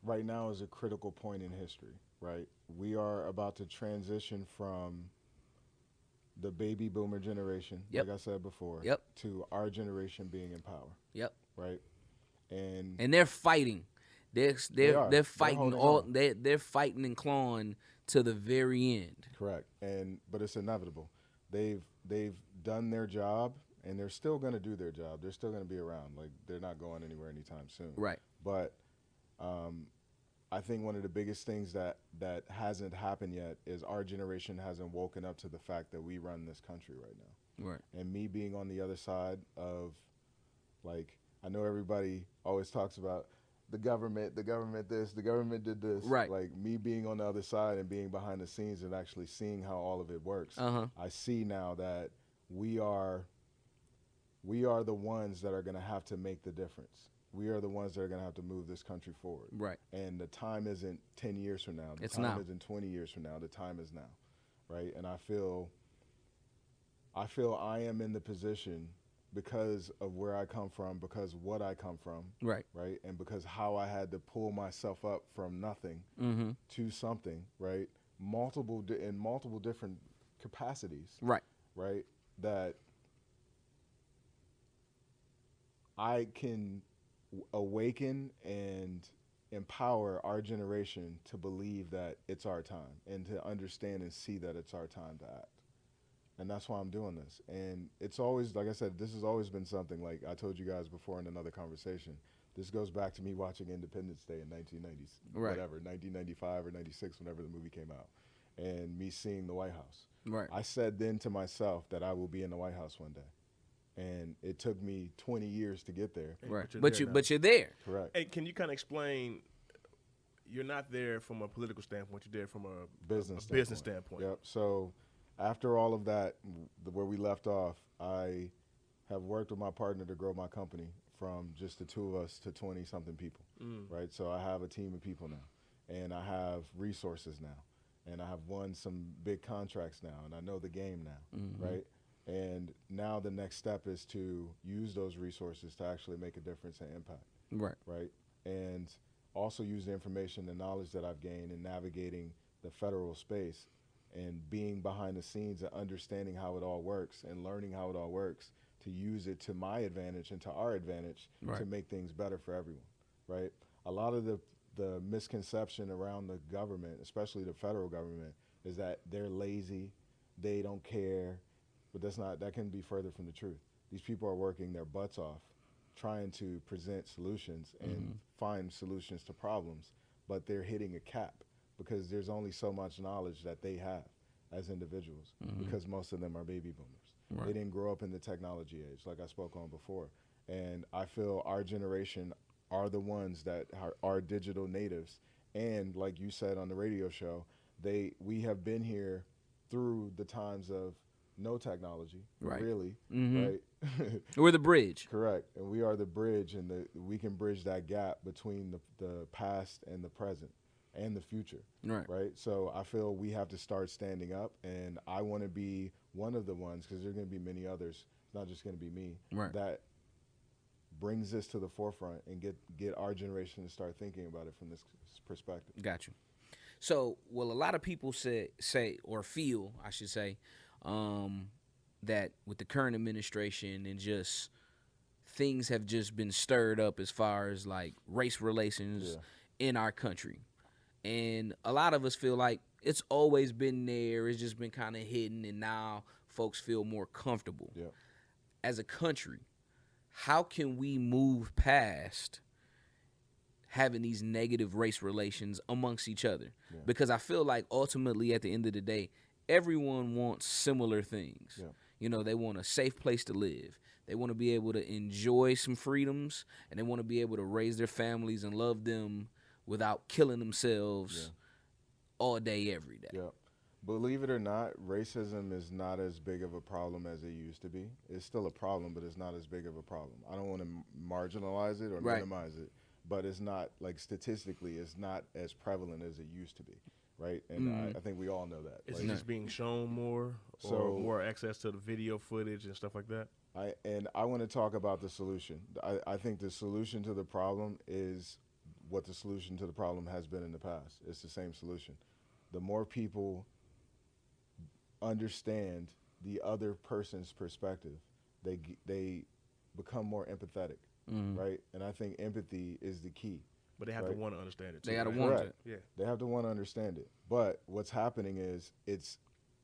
right now is a critical point in history, right? We are about to transition from the baby boomer generation, Yep. like I said before, Yep. to our generation being in power, Yep. right? And And they're fighting. They're are. they're They're fighting holding all on. they're fighting and clawing to the very end. correct, but it's inevitable. They've done their job, and they're still going to do their job. They're still going to be around. Like, they're not going anywhere anytime soon. Right. But I think one of the biggest things that hasn't happened yet is our generation hasn't woken up to the fact that we run this country right now. Right. And me being on the other side of, like, I know everybody always talks about the government this, the government did this. Right. Like, me being on the other side and being behind the scenes and actually seeing how all of it works, Uh-huh. I see now that we are the ones that are going to have to make the difference. We are the ones that are going to have to move this country forward. Right. And the time isn't 10 years from now. The It's time now. isn't 20 years from now. The time is now, right? And I feel I am in the position because of where I come from, because what I come from, Right. right? And because how I had to pull myself up from nothing Mm-hmm. to something, right? In multiple different capacities, Right. right? That I can awaken and empower our generation to believe that it's our time and to understand and see that it's our time to act. And that's why I'm doing this. And it's always, like I said, this has always been something, like I told you guys before in another conversation, this goes back to me watching Independence Day in 1990s, Right. whatever, 1995 or 96, whenever the movie came out, and me seeing the White House. Right. I said then to myself that I will be in the White House one day. And it took me 20 years to get there. Right. But You're there. Correct. Hey, can you kind of explain? You're not there from a political standpoint. You're there from a business standpoint. Yep. So after all of that, where we left off, I have worked with my partner to grow my company from just the 2 of us to 20-something people, right? So I have a team of people now, and I have resources now, and I have won some big contracts now, and I know the game now, right? And now the next step is to use those resources to actually make a difference and impact, right? And also use the information and knowledge that I've gained in navigating the federal space and being behind the scenes and understanding how it all works and learning how it all works to use it to my advantage and to our advantage to make things better for everyone, right? A lot of the misconception around the government, especially the federal government, is that they're lazy, they don't care, but that can be further from the truth. These people are working their butts off trying to present solutions and find solutions to problems, but they're hitting a cap because there's only so much knowledge that they have as individuals because most of them are baby boomers. They didn't grow up in the technology age like I spoke on before. And I feel our generation are the ones that are digital natives. And like you said on the radio show, we have been here through the times of no technology, really, right? We're the bridge. Correct. And we are the bridge, and we can bridge that gap between the past and the present and the future, right? So I feel we have to start standing up, and I want to be one of the ones, because there are going to be many others, it's not just going to be me, that brings this to the forefront and get our generation to start thinking about it from this perspective. Got you. So, well, a lot of people say or feel, I should say, that with the current administration and just things have just been stirred up as far as like race relations in our country. And a lot of us feel like it's always been there. It's just been kind of hidden, and now folks feel more comfortable. Yeah. As a country, how can we move past having these negative race relations amongst each other? Yeah. Because I feel like ultimately at the end of the day, everyone wants similar things. Yeah. You know, they want a safe place to live. They want to be able to enjoy some freedoms, and they want to be able to raise their families and love them without killing themselves all day, every day. Yeah. Believe it or not, racism is not as big of a problem as it used to be. It's still a problem, but it's not as big of a problem. I don't want to marginalize it or minimize it, but it's not, like, statistically, it's not as prevalent as it used to be, right? And I think we all know that. Is like, it just being shown more, or So- more access to the video footage and stuff like that? I want to talk about the solution. I think the solution to the problem is what the solution to the problem has been in the past. It's the same solution. The more people understand the other person's perspective, they become more empathetic, right? And I think empathy is the key. But they have to want to understand it too. They got to right? want Correct. it. Yeah. They have to want to understand it. But what's happening is it's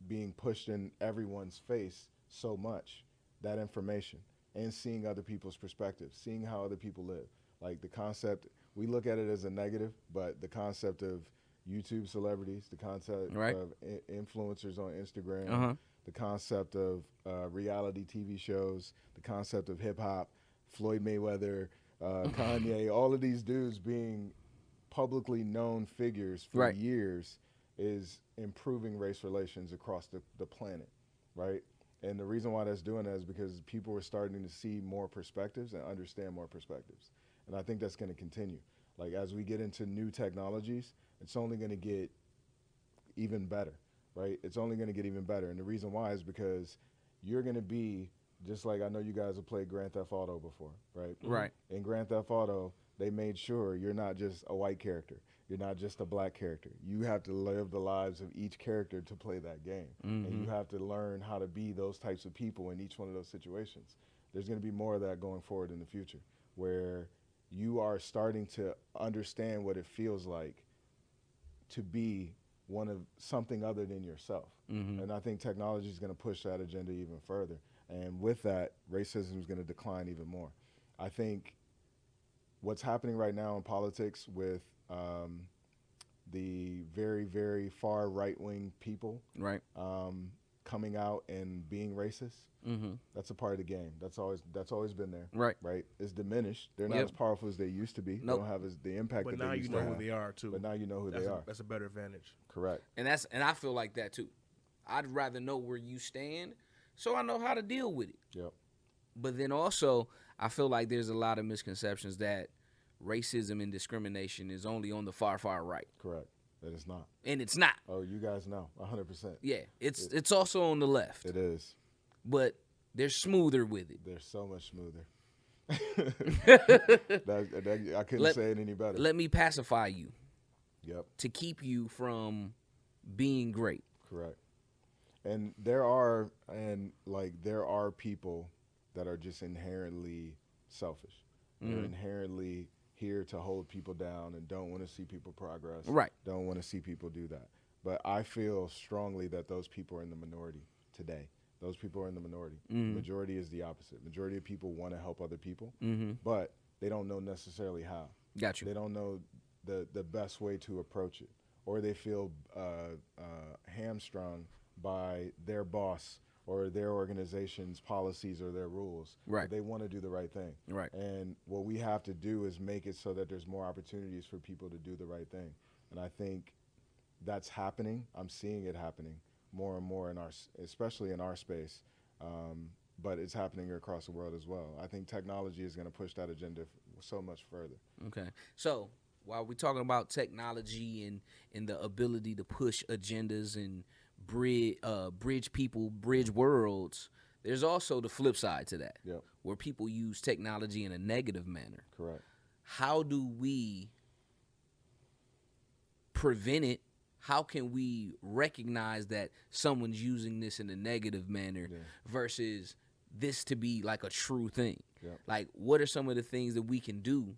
being pushed in everyone's face so much, that information, and seeing other people's perspectives, seeing how other people live. Like the concept, we look at it as a negative, but the concept of YouTube celebrities, the concept of influencers on Instagram, the concept of reality TV shows, the concept of hip hop, Floyd Mayweather, Kanye, all of these dudes being publicly known figures for years is improving race relations across the planet, right? And the reason why that's doing that is because people are starting to see more perspectives and understand more perspectives. And I think that's going to continue. Like, as we get into new technologies, it's only going to get even better, right? It's only going to get even better. And the reason why is because you're going to be, just like I know you guys have played Grand Theft Auto before, right? Right. In Grand Theft Auto, they made sure you're not just a white character. You're not just a black character. You have to live the lives of each character to play that game. And you have to learn how to be those types of people in each one of those situations. There's going to be more of that going forward in the future, where you are starting to understand what it feels like to be one of something other than yourself. And I think technology is going to push that agenda even further. And with that, racism is going to decline even more. I think what's happening right now in politics with the very, very far right-wing people coming out and being racist, that's a part of the game. That's always been there. Right. It's diminished. They're not as powerful as they used to be. They don't have the impact But that now they you used know to who have. they are too. But now you know who they are. That's a better advantage. Correct. And I feel like that too. I'd rather know where you stand so I know how to deal with it. Yep. But then also, I feel like there's a lot of misconceptions that racism and discrimination is only on the far, far right. Correct. That it's not. And it's not. Oh, you guys know, 100%. Yeah, it's also on the left. It is. But they're smoother with it. They're so much smoother. I couldn't say it any better. Let me pacify you. Yep. To keep you from being great. Correct. And there are people that are just inherently selfish. They're inherently here to hold people down and don't want to see people progress. Right. Don't want to see people do that. But I feel strongly that those people are in the minority today. Those people are in the minority. The majority is the opposite. Majority of people want to help other people, but they don't know necessarily how. Got you. They don't know the best way to approach it, or they feel hamstrung by their boss or their organization's policies or their rules. Right. But they want to do the right thing. Right. And what we have to do is make it so that there's more opportunities for people to do the right thing. And I think that's happening. I'm seeing it happening more and more especially in our space. But it's happening across the world as well. I think technology is going to push that agenda so much further. Okay. So while we're talking about technology and the ability to push agendas and bridge people, bridge worlds, there's also the flip side to that, where people use technology in a negative manner. Correct. How do we prevent it? How can we recognize that someone's using this in a negative manner versus this to be like a true thing. Yep. Like, what are some of the things that we can do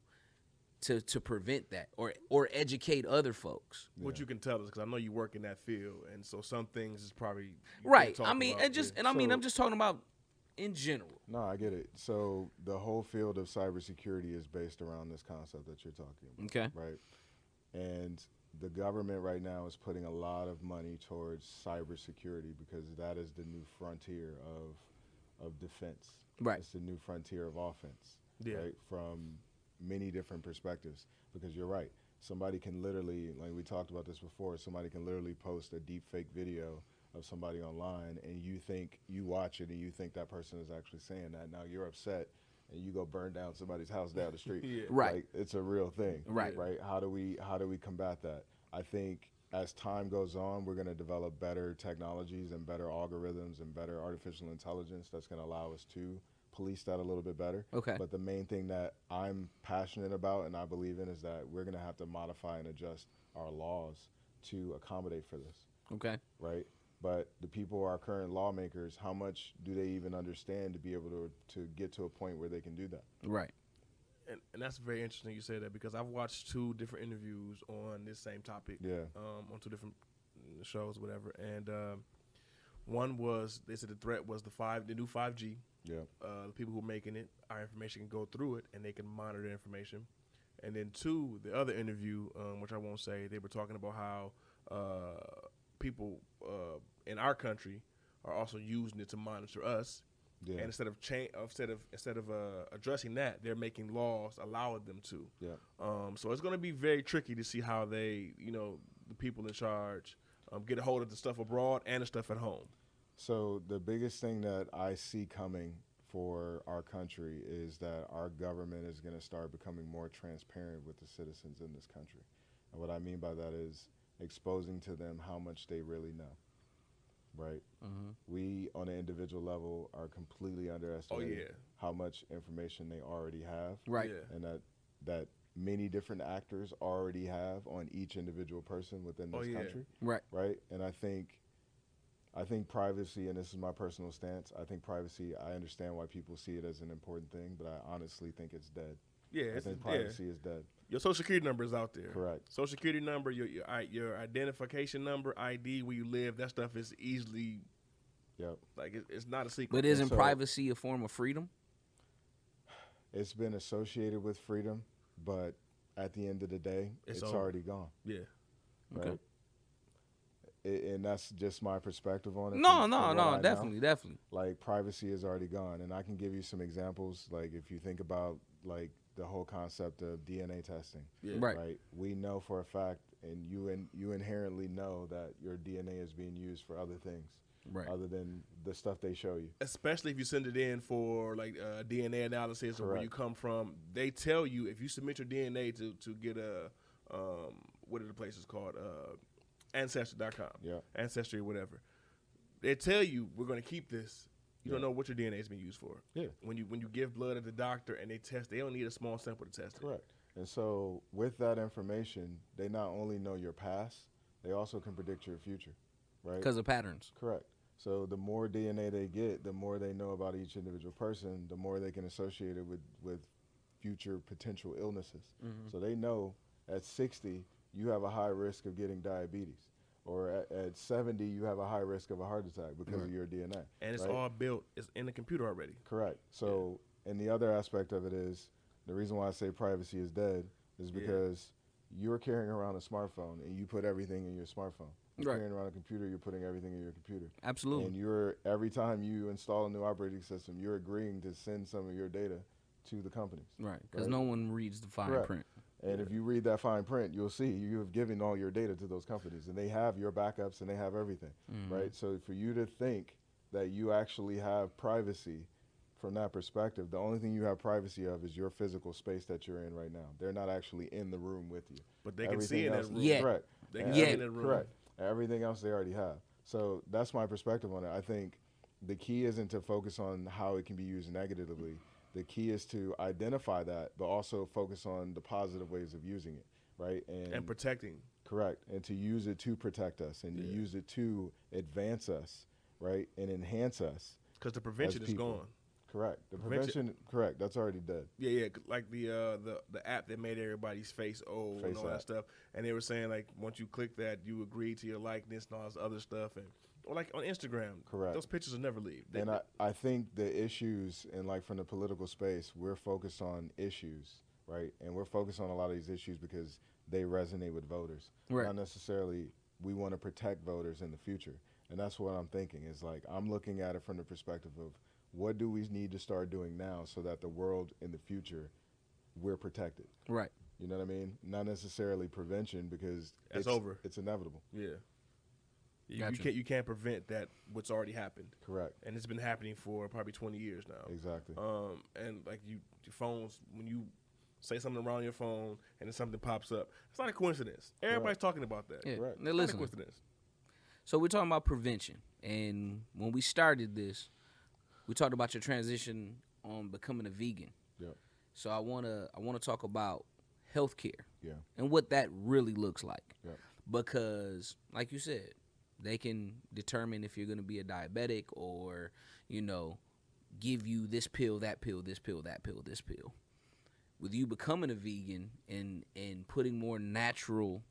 to prevent that, or educate other folks? What you can tell us, because I know you work in that field, and so some things is probably you Right. can't talk I mean, about. I'm just talking about in general. No, I get it. So the whole field of cybersecurity is based around this concept that you're talking about. Okay. Right. And the government right now is putting a lot of money towards cybersecurity because that is the new frontier of defense. Right. It's the new frontier of offense. Yeah. Right. From many different perspectives, because you're right. Somebody can literally, like we talked about this before, somebody can literally post a deep fake video of somebody online, and you watch it and you think that person is actually saying that. Now you're upset and you go burn down somebody's house down the street. Yeah. Right. Like, it's a real thing. Right. Right. How do we combat that? I think as time goes on, we're going to develop better technologies and better algorithms and better artificial intelligence that's going to allow us to police that a little bit better. Okay. But the main thing that I'm passionate about and I believe in is that we're going to have to modify and adjust our laws to accommodate for this. Okay. Right? But the people who are current lawmakers, how much do they even understand to be able to get to a point where they can do that? Right. And that's very interesting you say that, because I've watched 2 different interviews on this same topic. Yeah. On 2 different shows, whatever. And one was, they said the threat was the new 5G. Yeah. The people who are making it, our information can go through it, and they can monitor the information. And then 2, the other interview, which I won't say, they were talking about how people in our country are also using it to monitor us. Yeah. And instead of addressing that, they're making laws allowing them to. Yeah. So it's going to be very tricky to see how they, the people in charge, get a hold of the stuff abroad and the stuff at home. So the biggest thing that I see coming for our country is that our government is going to start becoming more transparent with the citizens in this country. And what I mean by that is exposing to them how much they really know. Right? Mm-hmm. We, on an individual level, are completely underestimating how much information they already have. Right. Yeah. And that many different actors already have on each individual person within this country. Right. Right? And I think privacy, and this is my personal stance, I think privacy, I understand why people see it as an important thing, but I honestly think it's dead. Yeah, I think privacy is dead. Your social security number is out there. Correct. Social security number, your identification number, ID, where you live, that stuff is easily, Yep. like, it's not a secret. But isn't So- privacy a form of freedom? It's been associated with freedom, but at the end of the day, It's it's over. already gone. Yeah. Right? Okay. And that's just my perspective on it. No, from what I know. definitely. Like, privacy is already gone, and I can give you some examples. Like, if you think about like the whole concept of DNA testing, Yeah. Right. We know for a fact, and you inherently know that your DNA is being used for other things, Right. other than the stuff they show you. Especially if you send it in for like DNA analysis or where you Correct. come from, they tell you if you submit your DNA to get a what are the places called, Ancestry.com, Yeah. Ancestry or whatever. They tell you we're going to keep this. You don't Yeah. know what your DNA is being used for. Yeah. When you give blood at the doctor and they test, they don't need a small sample to test it. Correct. And so with that information, they not only know your past, they also can predict your future, right? Because of patterns. Correct. So the more DNA they get, the more they know about each individual person, the more they can associate it with future potential illnesses. Mm-hmm. So they know at 60, you have a high risk of getting diabetes. Or at 70, you have a high risk of a heart attack because of your DNA. And it's right? all built, it's in the computer already. Correct. So, and the other aspect of it is, the reason why I say privacy is dead is because you're carrying around a smartphone and you put everything in your smartphone. You're Right. carrying around a computer, you're putting everything in your computer. Absolutely. And every time you install a new operating system, you're agreeing to send some of your data to the companies. Right. Because Right. no one reads the fine Correct. print. And if you read that fine print, you'll see you have given all your data to those companies, and they have your backups and they have everything, right? So for you to think that you actually have privacy from that perspective, the only thing you have privacy of is your physical space that you're in right now. They're not actually in the room with you. But they can see in that room. Yeah. Correct. They can And see Yeah. in that room. Correct. Everything else they already have. So that's my perspective on it. I think the key isn't to focus on how it can be used negatively. The key is to identify that, but also focus on the positive ways of using it, right? And protecting. Correct. And to use it to protect us and to use it to advance us, right? And enhance us. Because the prevention as is people. gone. Correct. The Prevention- correct. That's already dead. Yeah, like the app that made everybody's face old and all that stuff. And they were saying, like, once you click that, you agree to your likeness and all this other stuff. And or like on Instagram, correct. Those pictures will never leave. And I think the issues, and like from the political space, we're focused on issues, right? And we're focused on a lot of these issues because they resonate with voters. Right. Not necessarily we want to protect voters in the future. And that's what I'm thinking is like I'm looking at it from the perspective of what do we need to start doing now so that the world in the future, we're protected. Right. You know what I mean? Not necessarily prevention because it's over. It's inevitable. Yeah. Gotcha. You can't prevent that what's already happened. Correct. And it's been happening for probably 20 years now. Exactly. And like your phones, when you say something around your phone and then something pops up, it's not a coincidence. Everybody's talking about that. Yeah, Correct. they're It's not a listening. coincidence. So we're talking about prevention, and when we started this, we talked about your transition on becoming a vegan. Yep. So I wanna talk about healthcare. Yeah. And what that really looks like. Yep. Because, like you said, they can determine if you're gonna be a diabetic or, give you this pill, that pill, this pill, that pill, this pill. With you becoming a vegan and putting more natural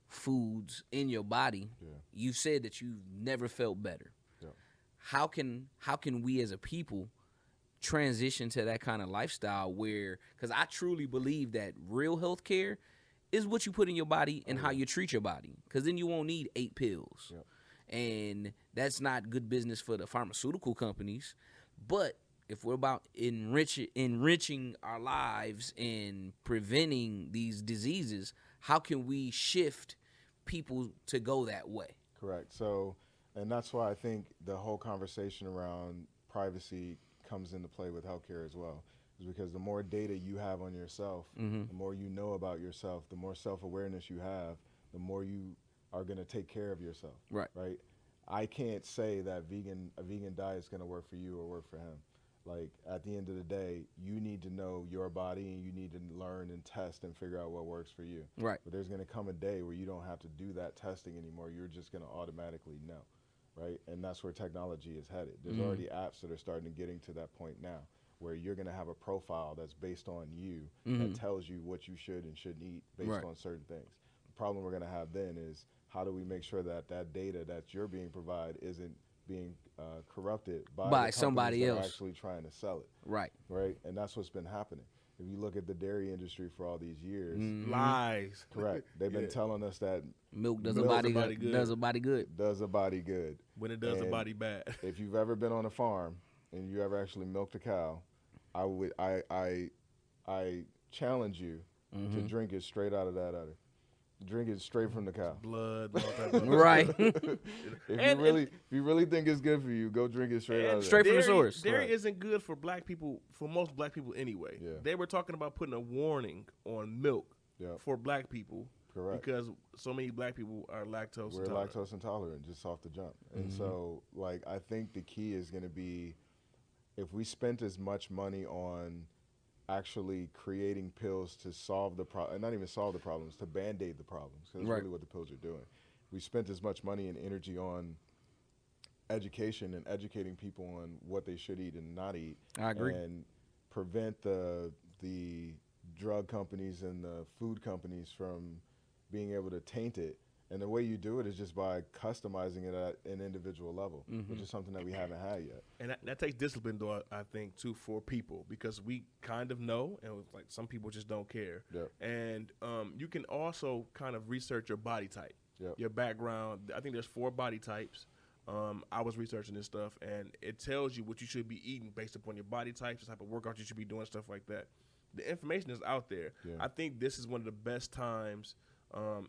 foods in your body, you said that you've never felt better. Yeah. How can we as a people transition to that kind of lifestyle where, because I truly believe that real health care is what you put in your body and how you treat your body, because then you won't need 8 pills. Yep. And that's not good business for the pharmaceutical companies. But if we're about enriching our lives and preventing these diseases, how can we shift people to go that way? Correct. So, and that's why I think the whole conversation around privacy comes into play with healthcare as well. Is because the more data you have on yourself, the more you know about yourself, the more self-awareness you have, the more you are going to take care of yourself. Right. Right. I can't say that a vegan diet is going to work for you or work for him. Like, at the end of the day, you need to know your body and you need to learn and test and figure out what works for you. Right. But there's going to come a day where you don't have to do that testing anymore. You're just going to automatically know, right? And that's where technology is headed. There's already apps that are starting to getting to that point now where you're going to have a profile that's based on you that tells you what you should and shouldn't eat based on certain things. The problem we're going to have then is how do we make sure that that data that you're being provided isn't being corrupted by the somebody companies that else are actually trying to sell it. Right. Right. And that's what's been happening. If you look at the dairy industry for all these years, Lies. correct. They've been telling us that Milk does a Milk body does a body good. good. Does a body good. does a body good. When it does the And body bad. If you've ever been on a farm and you ever actually milked a cow, I challenge you to drink it straight out of that udder. Drink it straight from the cow. Blood. All type of Right. If you really think it's good for you, go drink it straight out of straight there. from the source. Dairy Correct. isn't good for black people, for most black people anyway. Yeah. They were talking about putting a warning on milk Yep. for black people. Correct. Because so many black people are lactose We're intolerant. lactose intolerant just off the jump. And so, like, I think the key is going to be if we spent as much money on actually creating pills to solve the problem, and not even solve the problems, to Band-Aid the problems, because that's Right. really what the pills are doing. We spent as much money and energy on education and educating people on what they should eat and not eat. I agree. And prevent the drug companies and the food companies from being able to taint it. And the way you do it is just by customizing it at an individual level, which is something that we haven't had yet. And that takes discipline, though, I think, too, for people, because we kind of know, and like some people just don't care. Yep. And you can also kind of research your body type, Yep. your background. I think there's 4 body types. I was researching this stuff, and it tells you what you should be eating based upon your body types, the type of workouts you should be doing, stuff like that. The information is out there. Yeah. I think this is one of the best times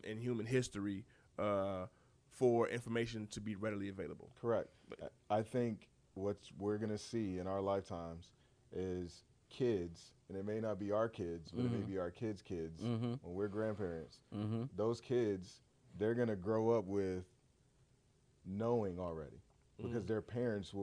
in human history for information to be readily available. Correct. I think what we're going to see in our lifetimes is kids, and it may not be our kids, but it may be our kids' kids when we're grandparents. Those kids, they're going to grow up with knowing already because their parents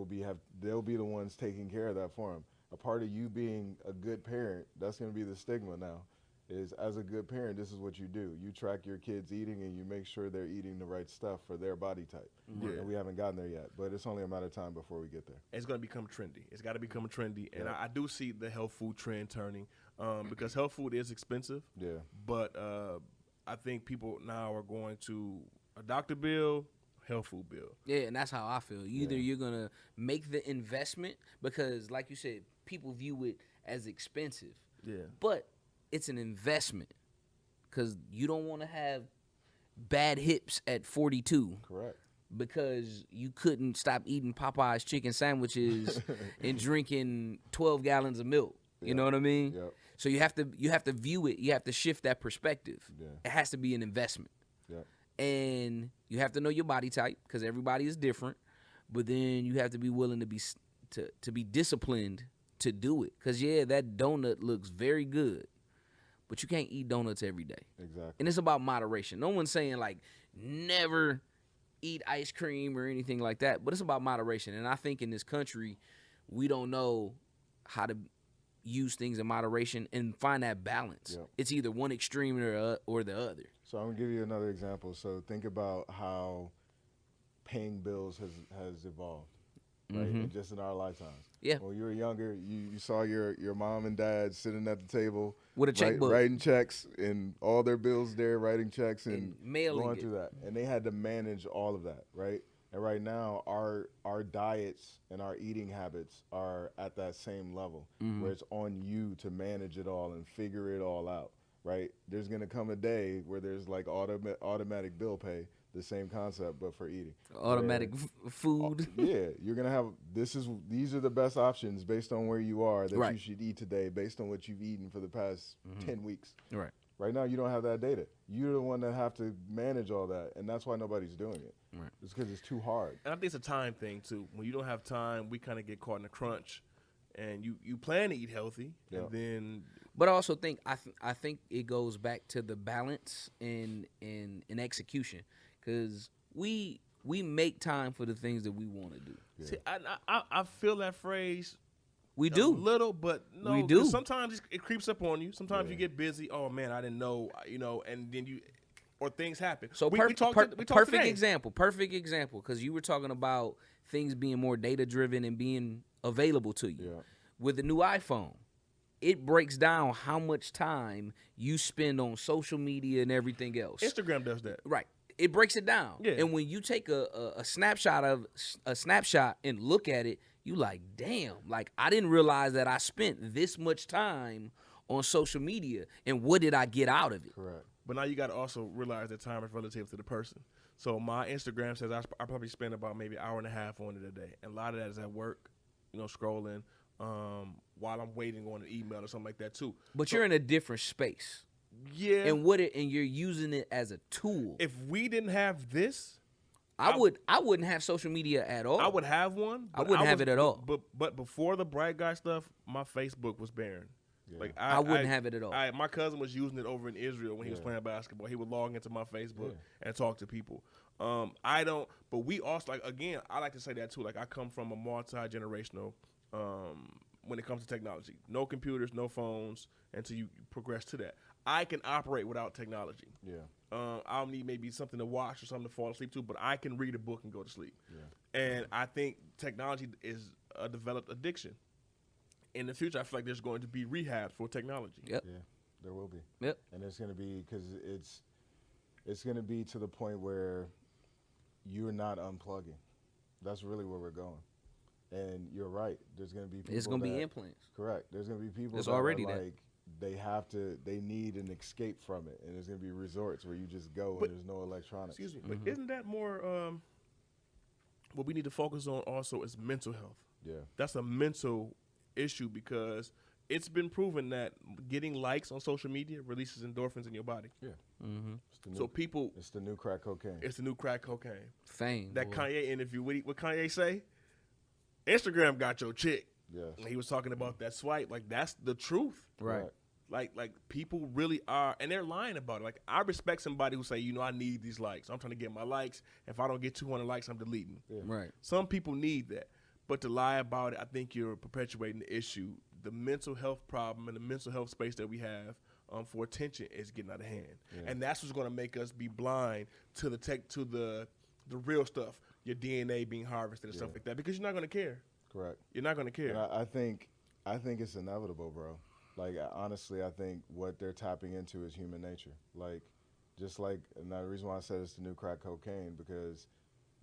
they'll be the ones taking care of that for them. A part of you being a good parent, that's going to be the stigma now, is as a good parent, this is what you do. You track your kids eating and you make sure they're eating the right stuff for their body type. Yeah. And we haven't gotten there yet, but it's only a matter of time before we get there. It's going to become trendy. It's got to become trendy. And I do see the health food trend turning because health food is expensive. Yeah. But I think people now are going to a doctor bill, health food bill. Yeah, and that's how I feel. Either you're going to make the investment because, like you said, people view it as expensive. Yeah. But it's an investment because you don't want to have bad hips at 42. Correct. Because you couldn't stop eating Popeye's chicken sandwiches and drinking 12 gallons of milk. You know what I mean? Yep. So you have to view it. You have to shift that perspective. Yeah. It has to be an investment. Yep. And you have to know your body type because everybody is different. But then you have to be willing to be disciplined to do it. Because, that donut looks very good. But you can't eat donuts every day. Exactly. And it's about moderation. No one's saying, like, never eat ice cream or anything like that. But it's about moderation. And I think in this country, we don't know how to use things in moderation and find that balance. Yep. It's either one extreme or the other. So I'm going to give you another example. So think about how paying bills has evolved, right? And just in our lifetimes. Yeah. When you were younger, you saw your mom and dad sitting at the table With a checkbook. writing checks and all their bills there, writing checks and mailing going it. through that. And they had to manage all of that, right? And right now, our diets and our eating habits are at that same level where it's on you to manage it all and figure it all out, right? There's going to come a day where there's like automatic bill pay, the same concept, but for eating. Automatic food. Yeah, you're going to have, these are the best options based on where you are that Right. you should eat today based on what you've eaten for the past 10 weeks. Right. Right now, you don't have that data. You're the one that have to manage all that, and that's why nobody's doing it. Right. It's because it's too hard. And I think it's a time thing, too. When you don't have time, we kind of get caught in a crunch. And you plan to eat healthy, Yeah. and then But I also think I think it goes back to the balance and execution because we make time for the things that we want to do. Yeah. see, I feel that phrase We a do. little, but no, We do. 'cause sometimes it creeps up on you. Sometimes Yeah. you get busy. Oh man, I didn't know, and then or things happen. So we perfect today. example because you were talking about things being more data driven and being available to you. Yeah. With the new iPhone, it breaks down how much time you spend on social media and everything else. Instagram does that. Right. It breaks it down. Yeah. And when you take a snapshot and look at it, you like, damn, like I didn't realize that I spent this much time on social media and what did I get out of it? Correct. But now you got to also realize that time is relative to the person. So my Instagram says I probably spend about maybe an hour and a half on it a day. And a lot of that is at work, scrolling while I'm waiting on an email or something like that too. But you're in a different space. Yeah. And you're using it as a tool. If we didn't have this, I wouldn't have social media at all. I would have one. I but wouldn't have it at all. But before the Bright Guy stuff, my Facebook was barren. Yeah. Like I wouldn't have it at all. My cousin was using it over in Israel when he was playing basketball. He would log into my Facebook and talk to people. I don't. But we also again. I like to say that too. Like I come from a multi-generational. When it comes to technology, no computers, no phones, until you progress to that. I can operate without technology. Yeah. I'll need maybe something to watch or something to fall asleep to, but I can read a book and go to sleep. Yeah. And I think technology is a developed addiction. In the future, I feel like there's going to be rehab for technology. Yep. Yeah. There will be. Yep. And it's going to be because it's going to be to the point where you're not unplugging. That's really where we're going. And you're right. There's going to be people. It's going to be implants. Correct. There's going to be people It's that already are that. like they need an escape from it, and there's going to be resorts where you just go But- and there's no electronics. Excuse me, but isn't that more what we need to focus on also is mental health? Yeah. That's a mental issue because it's been proven that getting likes on social media releases endorphins in your body. Yeah. Mm-hmm. It's the new, So people, it's the new crack cocaine. it's the new crack cocaine. Fame. That boy. Kanye interview, what Kanye say? Instagram got your chick. Yeah. And he was talking about that swipe. Like, that's the truth. Right. Like people really are, and they're lying about it. Like, I respect somebody who say, I need these likes. I'm trying to get my likes. If I don't get 200 likes, I'm deleting. Yeah. Right. Some people need that. But to lie about it, I think you're perpetuating the issue. The mental health problem and the mental health space that we have for attention is getting out of hand, Yeah. and that's what's going to make us be blind to the real stuff, your DNA being harvested and stuff like that, because you're not going to care. Correct. You're not going to care. And I think it's inevitable, bro. Like, honestly, I think what they're tapping into is human nature. Like, just like, and the reason why I said it's the new crack cocaine, because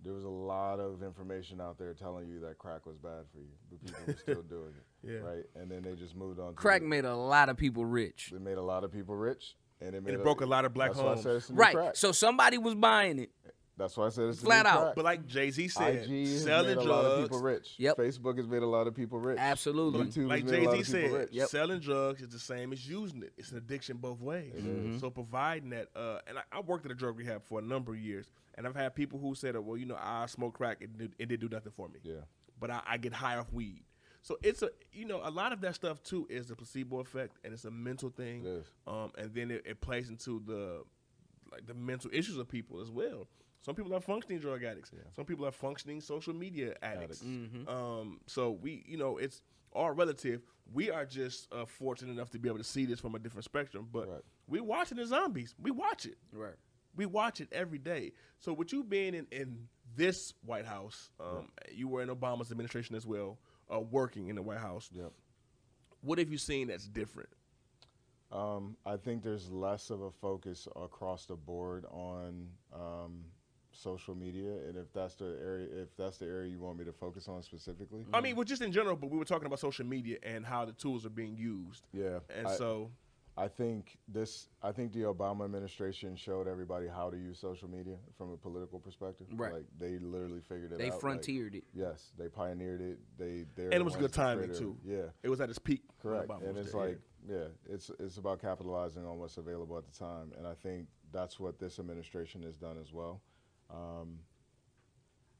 there was a lot of information out there telling you that crack was bad for you, but people were still doing it. Yeah. Right? And then they just moved on. Crack made a lot of people rich. It made a lot of people rich. And it broke a lot of black that's why I homes. said it's the new Right. crack. So somebody was buying it. That's why I said it's Flat the new out. crack. But like Jay-Z said, IG has selling made a drugs. lot of people rich. Yep. Facebook has made a lot of people rich. Absolutely. YouTube Like has made a lot Jay-Z of people said, rich. Yep. selling drugs is the same as using it. It's an addiction both ways. So providing that, and I worked at a drug rehab for a number of years, and I've had people who said, well, I smoke crack, it didn't do nothing for me. Yeah. But I get high off weed. So it's a lot of that stuff too is the placebo effect, and it's a mental thing. It is. And then it plays into the mental issues of people as well. Some people are functioning drug addicts. Yeah. Some people are functioning social media addicts. So it's all relative. We are just fortunate enough to be able to see this from a different spectrum. But we watching the zombies. We watch it. Right. We watch it every day. So with you being in this White House, you were in Obama's administration as well, working in the White House. Yep. What have you seen that's different? I think there's less of a focus across the board on social media, and if that's the area you want me to focus on specifically. I mean, well, just in general, but we were talking about social media and how the tools are being used. Yeah. And I think the Obama administration showed everybody how to use social media from a political perspective. Right. Like, they literally figured it They out. frontiers it. Yes, they pioneered it. And it was good timing too. Yeah. It was at its peak. Correct. Obama And was it's there, it's about capitalizing on what's available at the time. And I think that's what this administration has done as well.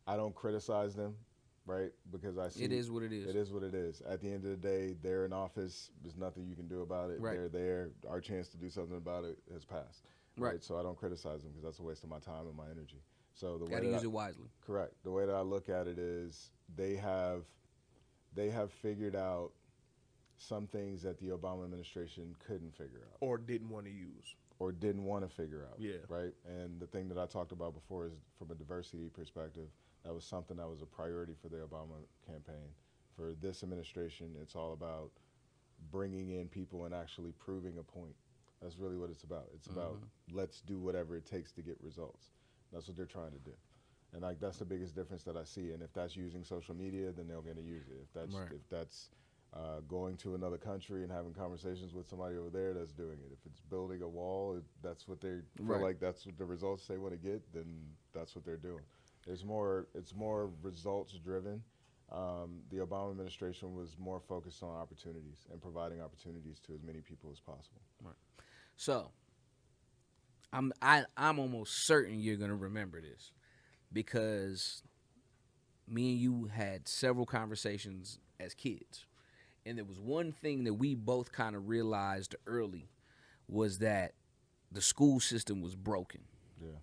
I don't criticize them, right? Because I see It is what it is. It is what it is. At the end of the day, they're in office. There's nothing you can do about it. Right. They're there. Our chance to do something about it has passed. Right. So I don't criticize them because that's a waste of my time and my energy. So the Got to use it wisely. Correct. The way that I look at it is they have figured out some things that the Obama administration couldn't figure out. or didn't want to use. Or didn't want to figure out. Yeah. Right? And the thing that I talked about before is from a diversity perspective, that was something that was a priority for the Obama campaign. For this administration, it's all about bringing in people and actually proving a point. That's really what it's about. It's about let's do whatever it takes to get results. That's what they're trying to do. And that's the biggest difference that I see. And if that's using social media, then they're going to use it. If that's going to another country and having conversations with somebody over there, that's doing it. If it's building a wall, that's what they feel like that's what the results they want to get, then that's what they're doing. It's more results driven. The Obama administration was more focused on opportunities and providing opportunities to as many people as possible. Right. So I'm almost certain you're gonna remember this because me and you had several conversations as kids, and there was one thing that we both kind of realized early was that the school system was broken. Yeah.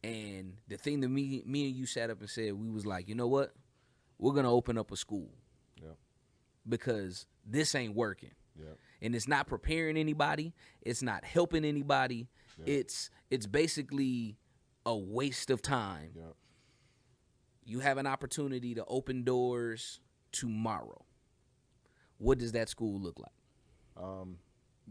And the thing that me and you sat up and said, we was like, you know what? We're going to open up a school. Yep. Because this ain't working. Yep. And it's not preparing anybody. It's not helping anybody. Yep. It's basically a waste of time. Yep. You have an opportunity to open doors tomorrow. What does that school look like?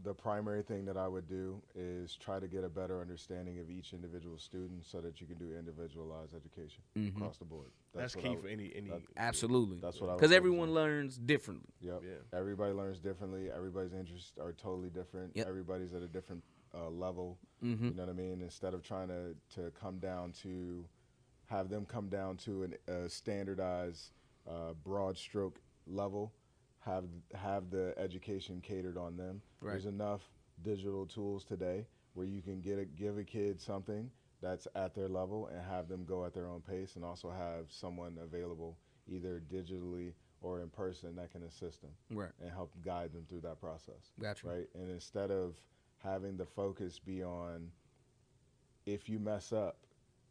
The primary thing that I would do is try to get a better understanding of each individual student so that you can do individualized education across the board. That's key for any. Absolutely. That's what I would because focus everyone on. learns differently. Yep. Yeah. Everybody learns differently. Everybody's interests are totally different. Yep. Everybody's at a different level. You know what I mean? Instead of trying to come down to, have them come down to a standardized, broad stroke level, have the education catered on them. Right. There's enough digital tools today where you can give a kid something that's at their level and have them go at their own pace, and also have someone available either digitally or in person that can assist them and help guide them through that process. Gotcha. Right? And instead of having the focus be on, if you mess up,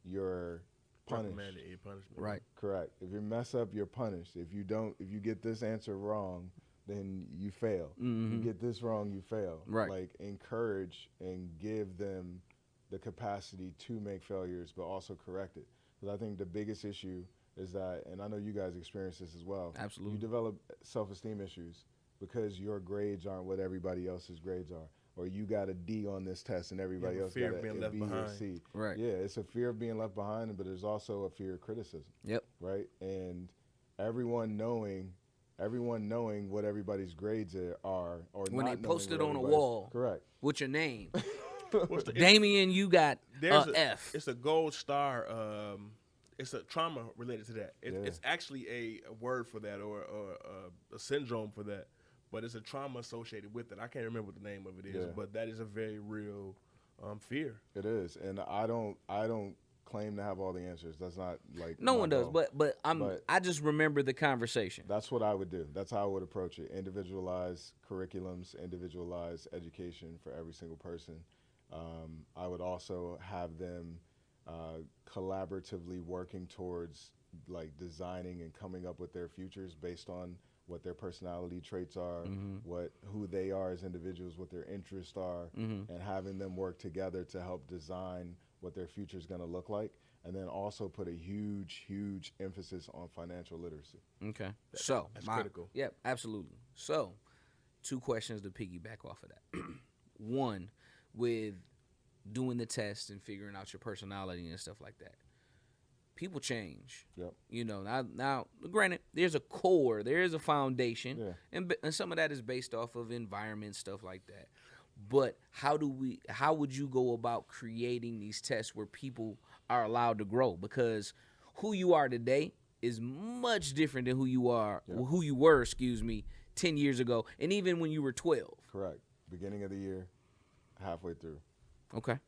you're punished. Punishment. Right. Correct. If you mess up, you're punished. If you get this answer wrong, then you fail. You get this wrong, you fail. Right. Like, encourage and give them the capacity to make failures, but also correct it. Because I think the biggest issue is that, and I know you guys experience this as well. Absolutely. You develop self-esteem issues because your grades aren't what everybody else's grades are. Or you got a D on this test and everybody else got a B or C. Right. Yeah, it's a fear of being left behind, but there's also a fear of criticism. Yep. Right? And everyone knowing what everybody's grades are, or when not they post knowing it what on a everybody's- wall, correct, with your name. It's Damien, you got F. It's a gold star. It's a trauma related to that. Yeah. It's actually a word for that, or a syndrome for that. But it's a trauma associated with it. I can't remember what the name of it is, Yeah. but that is a very real fear. it is. And I don't claim to have all the answers. That's not like No my one does, goal. but But- I just remember the conversation. That's what I would do. That's how I would approach it. Individualize curriculums, individualize education for every single person. I would also have them collaboratively working towards like designing and coming up with their futures based on what their personality traits are, who they are as individuals, what their interests are, and having them work together to help design what their future is going to look like. And then also put a huge, huge emphasis on financial literacy. Okay. That's critical. Yeah, absolutely. So, 2 questions to piggyback off of that. One, with doing the test and figuring out your personality and stuff like that. People change. Yep. You know, now granted, there's a core, there is a foundation, Yeah. and some of that is based off of environment, stuff like that. But how would you go about creating these tests where people are allowed to grow? Because who you are today is much different than who you were, 10 years ago, and even when you were 12. Correct. Beginning of the year, halfway through. Okay.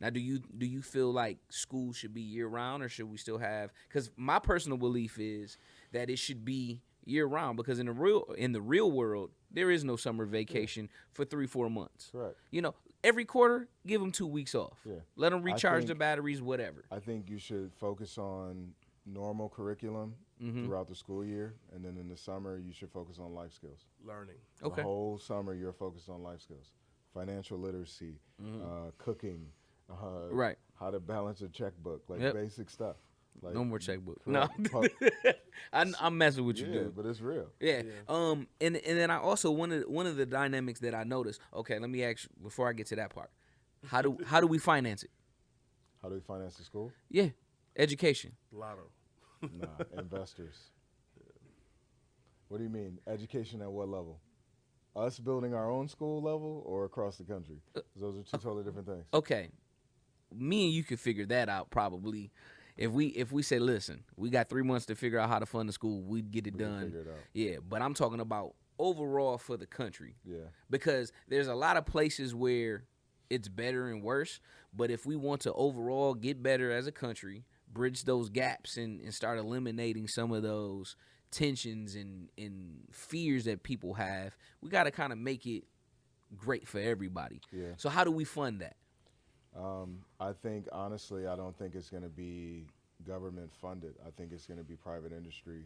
Now, do you feel like school should be year round, or should we still have? Because my personal belief is that it should be year round, because in the real world there is no summer vacation for 3-4 months. Correct. You know, every quarter give them 2 weeks off. Yeah. Let them recharge the think- batteries, whatever. I think you should focus on normal curriculum throughout the school year, and then in the summer you should focus on life skills. Learning. Okay. The whole summer you're focused on life skills, financial literacy, cooking, Right. how to balance a checkbook, like Yep. basic stuff. Like, No more checkbook. correct. No, I'm messing with you, Yeah, dude. but it's real. Yeah. And then I also one of the dynamics that I noticed. Okay, let me ask you before I get to that part. How do we finance it? How do we finance the school? Yeah, education. Lotto. Nah, investors. What do you mean? Education at what level? Us building our own school level or across the country? 'Cause those are two totally different things. Okay, me and you could figure that out probably. If we say, listen, we got 3 months to figure out how to fund the school, we'd get it We can done. figure it out. Yeah, but I'm talking about overall for the country, Yeah. because there's a lot of places where it's better and worse. But if we want to overall get better as a country, bridge those gaps and start eliminating some of those tensions and fears that people have, we got to kind of make it great for everybody. Yeah. So how do we fund that? I think, honestly, I don't think it's going to be government funded. I think it's going to be private industry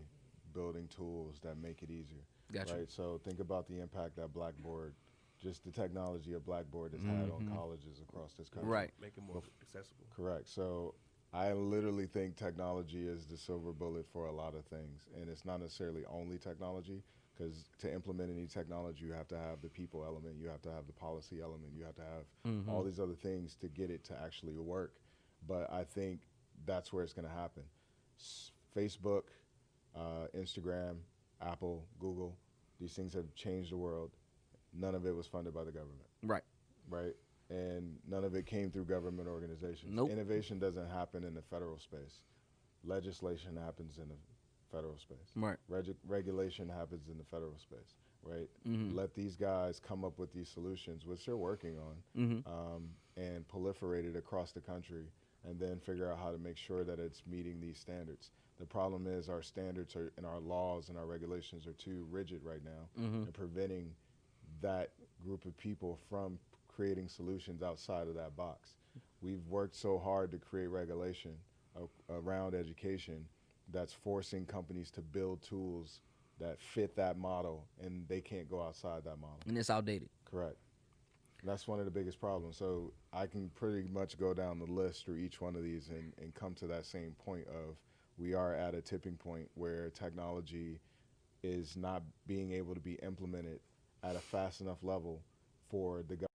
building tools that make it easier. Gotcha. Right? So think about the impact that Blackboard, just the technology of Blackboard has had on colleges across this country. Right. Make it more accessible. Correct. So I literally think technology is the silver bullet for a lot of things. And it's not necessarily only technology, because to implement any technology, you have to have the people element, you have to have the policy element, you have to have all these other things to get it to actually work. But I think that's where it's going to happen. Facebook, Instagram, Apple, Google, these things have changed the world. None of it was funded by the government. Right. Right? And none of it came through government organizations. Nope. Innovation doesn't happen in the federal space. Legislation happens in the federal space. Right. Regulation happens in the federal space, right? Let these guys come up with these solutions, which they're working on, and proliferate it across the country, and then figure out how to make sure that it's meeting these standards. The problem is our standards and our laws and our regulations are too rigid right now, and preventing that group of people from creating solutions outside of that box. We've worked so hard to create regulation around education that's forcing companies to build tools that fit that model, and they can't go outside that model. And it's outdated. Correct. That's one of the biggest problems. So I can pretty much go down the list through each one of these and come to that same point of we are at a tipping point where technology is not being able to be implemented at a fast enough level for the